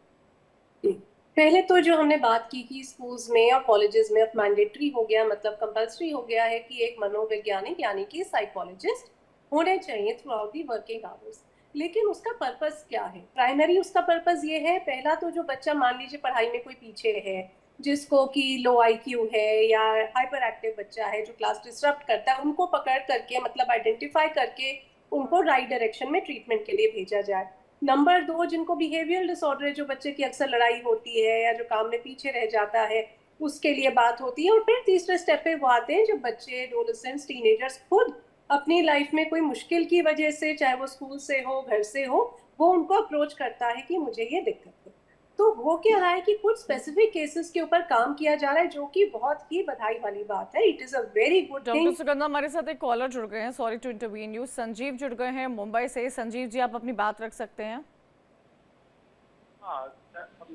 पहले तो जो हमने बात की कि स्कूल्स में या कॉलेजेस में अब मैंडेटरी हो गया, मतलब कंपलसरी हो गया है कि एक मनोवैज्ञानिक यानी कि साइकोलॉजिस्ट होने चाहिए through out the working hours. लेकिन उसका पर्पस क्या है? प्राइमरी उसका पर्पस ये है, पहला तो जो बच्चा मान लीजिए पढ़ाई में कोई पीछे है, जिसको कि लो IQ है या हाइपर एक्टिव बच्चा है जो क्लास डिस्टर्ब करता है, उनको पकड़ करके मतलब आइडेंटिफाई करके उनको राइट डायरेक्शन में ट्रीटमेंट के लिए भेजा जाए। नंबर 2, जिनको बिहेवियरल डिसऑर्डर है, जो बच्चे की अक्सर लड़ाई होती है या जो काम में पीछे रह जाता है, उसके लिए बात होती है। और फिर तीसरे स्टेप पे वो आते हैं जब बच्चे, एडोलेसेंट्स, टीनेजर्स खुद अपनी लाइफ में कोई मुश्किल की वजह से, चाहे वो स्कूल से हो, घर से हो, वो उनको अप्रोच करता है कि मुझे ये दिक्कत है। तो वो क्या रहा है कि कुछ स्पेसिफिक केसेस के ऊपर काम किया जा रहा है, जो कि बहुत ही बधाई वाली बात है। It is a very good doctor thing. Sugandha, हमारे साथ एक कॉलर जुड़ गए हैं, sorry to intervene you, Sanjeev जुड़ गए हैं मुंबई से। संजीव जी, आप अपनी बात रख सकते हैं।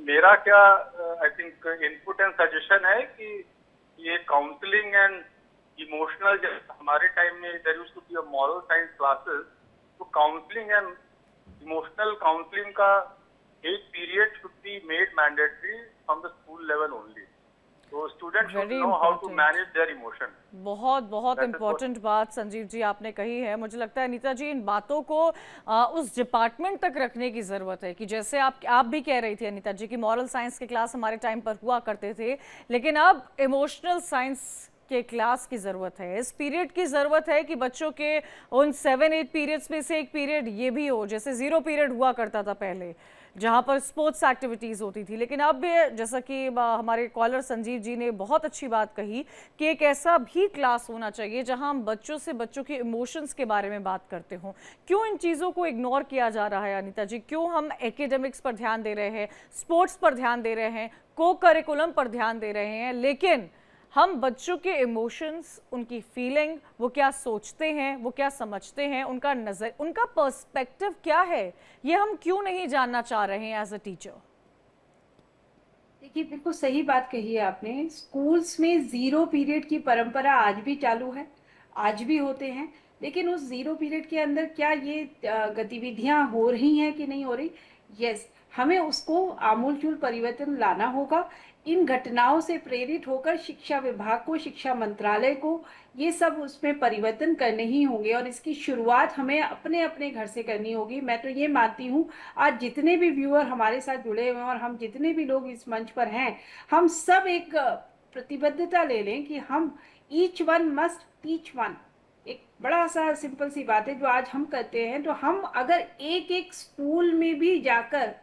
मेरा क्या I think input and suggestion है कि ये काउंसलिंग एंड इमोशनल, जब हमारे टाइम में there used to be a moral science classes, तो काउंसलिंग एंड इमोशनल काउंसलिंग का एक period should be made mandatory from the school level only, तो students should know how to manage their emotion. बहुत important बात संजीव जी आपने कही है। मुझे लगता है अनीता जी, इन बातों को उस डिपार्टमेंट तक रखने की ज़रूरत है कि जैसे आप भी कह रही थी अनीता जी कि मॉरल साइंस के क्लास हमारे टाइम पर हुआ करते थे, लेकिन अब इमोशनल साइंस के क्लास की ज़रूरत है, इस पीरियड की ज़रूरत है कि बच्चों के उन 7-8 पीरियड्स में से एक पीरियड ये भी हो, जैसे 0 पीरियड हुआ करता था पहले जहाँ पर स्पोर्ट्स एक्टिविटीज़ होती थी। लेकिन अब जैसा कि हमारे कॉलर संजीव जी ने बहुत अच्छी बात कही कि एक ऐसा भी क्लास होना चाहिए जहाँ हम बच्चों से बच्चों के इमोशंस के बारे में बात करते हों। क्यों इन चीज़ों को इग्नोर किया जा रहा है अनीता जी? क्यों हम एकेडमिक्स पर ध्यान दे रहे हैं, स्पोर्ट्स पर ध्यान दे रहे हैं, को करिकुलम पर ध्यान दे रहे हैं, लेकिन हम बच्चों के इमोशंस, उनकी फीलिंग, वो क्या सोचते हैं, वो क्या समझते हैं, उनका नज़र, उनका पर्सपेक्टिव क्या है, ये हम क्यों नहीं जानना चाह रहे हैं एज अ टीचर? देखिए, बिल्कुल सही बात कही है आपने। स्कूल्स में ज़ीरो पीरियड की परंपरा आज भी चालू है, आज भी होते हैं। लेकिन उस ज़ीरो पीरियड के अंदर क्या ये गतिविधियां हो रही हैं कि नहीं हो रही? यस, हमें उसको आमूलचूल परिवर्तन लाना होगा। इन घटनाओं से प्रेरित होकर शिक्षा विभाग को, शिक्षा मंत्रालय को ये सब उसमें परिवर्तन करने ही होंगे, और इसकी शुरुआत हमें अपने अपने घर से करनी होगी। मैं तो ये मानती हूँ, आज जितने भी व्यूअर हमारे साथ जुड़े हुए हैं और हम जितने भी लोग इस मंच पर हैं, हम सब एक प्रतिबद्धता ले लें कि हम each one must teach one. एक बड़ा सा सिंपल सी बात है जो आज हम करते हैं। तो हम अगर एक एक स्कूल में भी जाकर,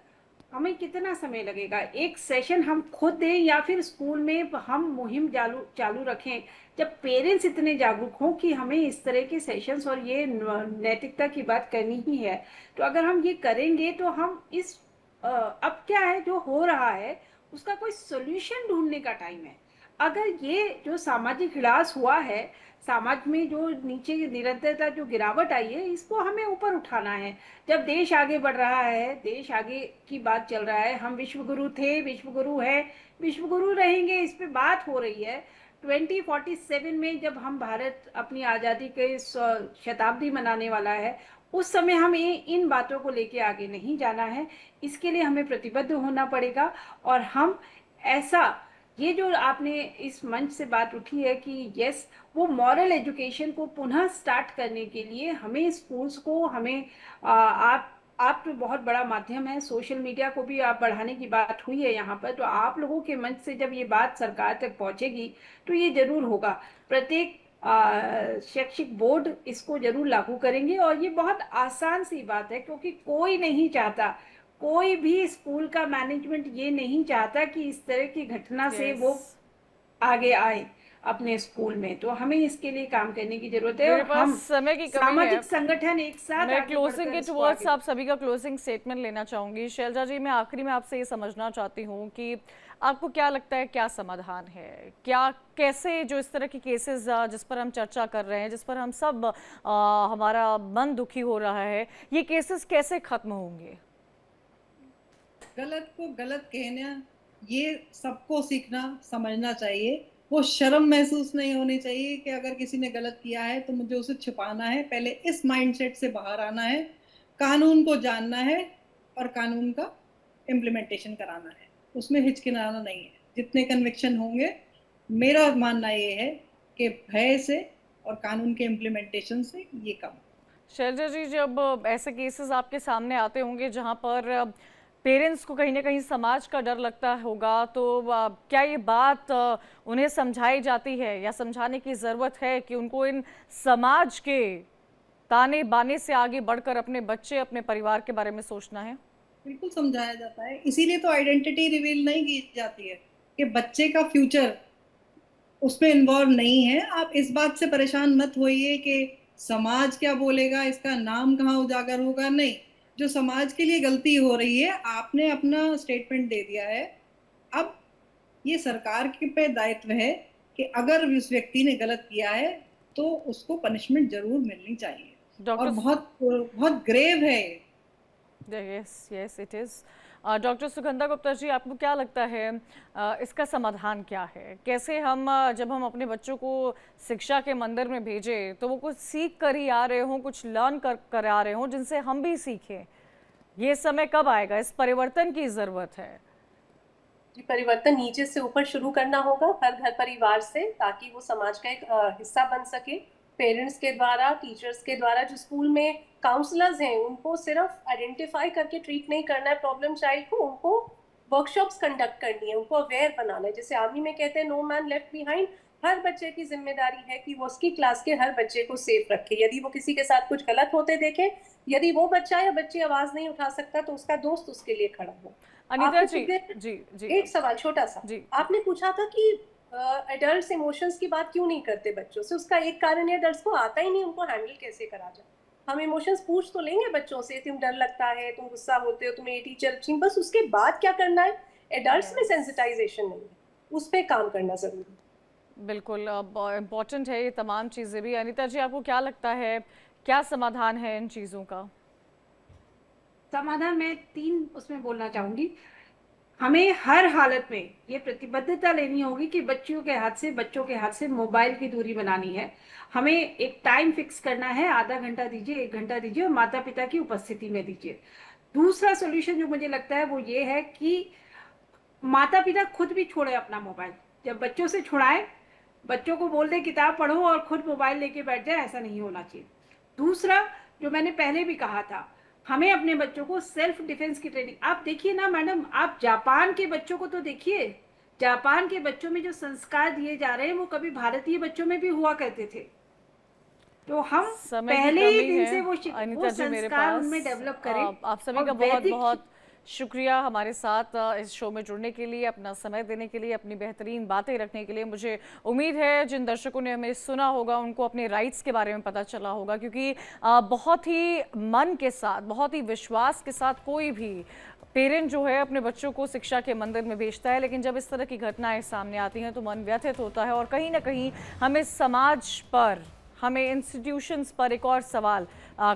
हमें कितना समय लगेगा, एक सेशन हम खुद दें या फिर स्कूल में हम मुहिम चालू रखें। जब पेरेंट्स इतने जागरूक हों कि हमें इस तरह के सेशंस और ये नैतिकता की बात करनी ही है, तो अगर हम ये करेंगे तो हम इस अब क्या है जो हो रहा है उसका कोई सोल्यूशन ढूंढने का टाइम है। अगर ये जो सामाजिक ह्रास हुआ है, समाज में जो नीचे निरंतरता जो गिरावट आई है, इसको हमें ऊपर उठाना है। जब देश आगे बढ़ रहा है, देश आगे की बात चल रहा है, हम विश्व गुरु थे, विश्व गुरु है, विश्व गुरु रहेंगे, इस पे बात हो रही है। 2047 में जब हम भारत अपनी आज़ादी के शताब्दी मनाने वाला है, उस समय हमें इन बातों को लेके आगे नहीं जाना है। इसके लिए हमें प्रतिबद्ध होना पड़ेगा। और हम ऐसा, ये जो आपने इस मंच से बात उठी है कि यस, वो मॉरल एजुकेशन को पुनः स्टार्ट करने के लिए हमें स्कूल्स को, हमें आप तो बहुत बड़ा माध्यम है, सोशल मीडिया को भी आप बढ़ाने की बात हुई है यहाँ पर, तो आप लोगों के मंच से जब ये बात सरकार तक पहुँचेगी तो ये जरूर होगा। प्रत्येक शैक्षिक बोर्ड इसको जरूर लागू करेंगे। और ये बहुत आसान सी बात है, क्योंकि कोई नहीं चाहता, कोई भी स्कूल का मैनेजमेंट ये नहीं चाहता कि इस तरह की घटना से वो आगे आए अपने स्कूल में। तो हमें इसके लिए काम करने की जरूरत है। मेरे और पास हम समय की कमी है, सामाजिक संगठन एक साथ मैं आगे क्लोजिंग बढ़कर के इसको टुवर्ड्स आगे- आप सभी का क्लोजिंग स्टेटमेंट लेना चाहूंगी। शैलजा जी, मैं आखिरी में आपसे ये समझना चाहती हूँ कि आपको क्या लगता है, क्या समाधान है, क्या कैसे जो इस तरह के केसेस जिस पर हम चर्चा कर रहे हैं, जिस पर हम सब हमारा मन दुखी हो रहा है, ये केसेस कैसे खत्म होंगे? गलत को गलत कहना, ये सबको सीखना समझना चाहिए। वो शर्म महसूस नहीं होनी चाहिए कि अगर किसी ने गलत किया है तो मुझे उसे छुपाना है। पहले इस माइंडसेट से बाहर आना है, कानून को जानना है और कानून का इम्प्लीमेंटेशन कराना है, उसमें हिचकिचाना नहीं है। जितने कन्विक्शन होंगे, मेरा मानना ये है कि भय से और कानून के इम्प्लीमेंटेशन से ये कम। शैलजा जी, जब ऐसे केसेस आपके सामने आते होंगे जहां पर पेरेंट्स को कहीं ना कहीं समाज का डर लगता होगा, तो क्या ये बात उन्हें समझाई जाती है या समझाने की ज़रूरत है कि उनको इन समाज के ताने बाने से आगे बढ़कर अपने बच्चे, अपने परिवार के बारे में सोचना है? बिल्कुल समझाया जाता है, इसीलिए तो आइडेंटिटी रिवील नहीं की जाती है कि बच्चे का फ्यूचर उसमें इन्वॉल्व नहीं है। आप इस बात से परेशान मत होइए कि समाज क्या बोलेगा, इसका नाम कहाँ उजागर होगा। नहीं, जो समाज के लिए गलती हो रही है, आपने अपना स्टेटमेंट दे दिया है। अब ये सरकार के पे दायित्व है कि अगर उस व्यक्ति ने गलत किया है तो उसको पनिशमेंट जरूर मिलनी चाहिए। और बहुत बहुत ग्रेव है ये। Yes yes it is. Doctor Sugandha Gupta ji, आपको क्या लगता है इसका समाधान क्या है? कैसे हम जब हम अपने बच्चों को शिक्षा के मंदिर में भेजें तो वो कुछ सीख कर ही आ रहे हों, कुछ लर्न कर आ रहे हों जिनसे हम भी सीखें? ये समय कब आएगा? इस परिवर्तन की ज़रूरत है। जी, परिवर्तन नीचे से ऊपर शुरू करना होगा, हर घर परिवार से, ताकि वो समाज का एक हिस्सा बन सके। पेरेंट्स के द्वारा, टीचर्स के द्वारा, जो स्कूल में काउंसलर्स हैं, उनको सिर्फ आइडेंटिफाई करके ट्रीट नहीं करना है प्रॉब्लम चाइल्ड को, उनको वर्कशॉप्स कंडक्ट करनी है, उनको अवेयर बनाना है। जैसे आर्मी में कहते हैं नो मैन लेफ्ट बिहाइंड। हर बच्चे की जिम्मेदारी है कि वो उसकी क्लास के हर बच्चे को सेफ रखे। यदि वो किसी के साथ कुछ गलत होते देखे, यदि वो बच्चा या बच्ची आवाज नहीं उठा सकता, तो उसका दोस्त उसके लिए खड़ा हो। अनीता जी, जी एक सवाल छोटा सा जी, आपने पूछा था कि एडल्ट्स इमोशंस की बात क्यों नहीं करते बच्चों से। उसका एक कारण है, एडल्ट्स को आता ही नहीं उनको हैंडल कैसे करा जाए। हम इमोशंस पूछ तो लेंगे बच्चों से, तुम डर लगता है, तुम गुस्सा होते हो, तुम्हें ये टीचर अच्छी, बस उसके बाद क्या करना है, एडल्ट्स में सेंसिटाइजेशन नहीं है, उस पर काम करना जरूरी है। बिल्कुल इम्पोर्टेंट है ये तमाम चीज़ें भी। अनीता जी, आपको क्या लगता है, क्या समाधान है इन चीज़ों का? समाधान मैं 3 उसमें बोलना चाहूंगी। हमें हर हालत में ये प्रतिबद्धता लेनी होगी कि बच्चों के हाथ से मोबाइल की दूरी बनानी है। हमें एक टाइम फिक्स करना है, आधा घंटा दीजिए, 1 घंटा दीजिए, और माता पिता की उपस्थिति में दीजिए। दूसरा सॉल्यूशन जो मुझे लगता है वो ये है कि माता पिता खुद भी छोड़े अपना मोबाइल। जब बच्चों से छुड़ाए, बच्चों को बोल दे किताब पढ़ो और खुद मोबाइल लेके बैठ जाए, ऐसा नहीं होना चाहिए। दूसरा, जो मैंने पहले भी कहा था, हमें अपने बच्चों को सेल्फ डिफेंस की ट्रेनिंग, आप देखिए ना मैडम, आप जापान के बच्चों को तो देखिए, जापान के बच्चों में जो संस्कार दिए जा रहे हैं वो कभी भारतीय बच्चों में भी हुआ करते थे। तो हम समय की पहले ही कमी दिन है से अनीता जी मेरे संस्कार पास। उनमें डेवलप करें। आप सभी और का बहुत वैदिक बहुत शुक्रिया हमारे साथ इस शो में जुड़ने के लिए, अपना समय देने के लिए, अपनी बेहतरीन बातें रखने के लिए। मुझे उम्मीद है जिन दर्शकों ने हमें सुना होगा उनको अपने राइट्स के बारे में पता चला होगा, क्योंकि बहुत ही मन के साथ, बहुत ही विश्वास के साथ कोई भी पेरेंट जो है अपने बच्चों को शिक्षा के मंदिर में भेजता है, लेकिन जब इस तरह की घटनाएं सामने आती हैं तो मन व्यथित होता है और कहीं ना कहीं हमें समाज पर, हमें इंस्टीट्यूशंस पर एक और सवाल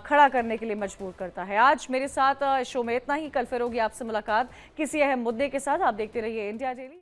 खड़ा करने के लिए मजबूर करता है। आज मेरे साथ शो में इतना ही। कल फिर होगी आपसे मुलाकात किसी अहम मुद्दे के साथ। आप देखते रहिए इंडिया डेली।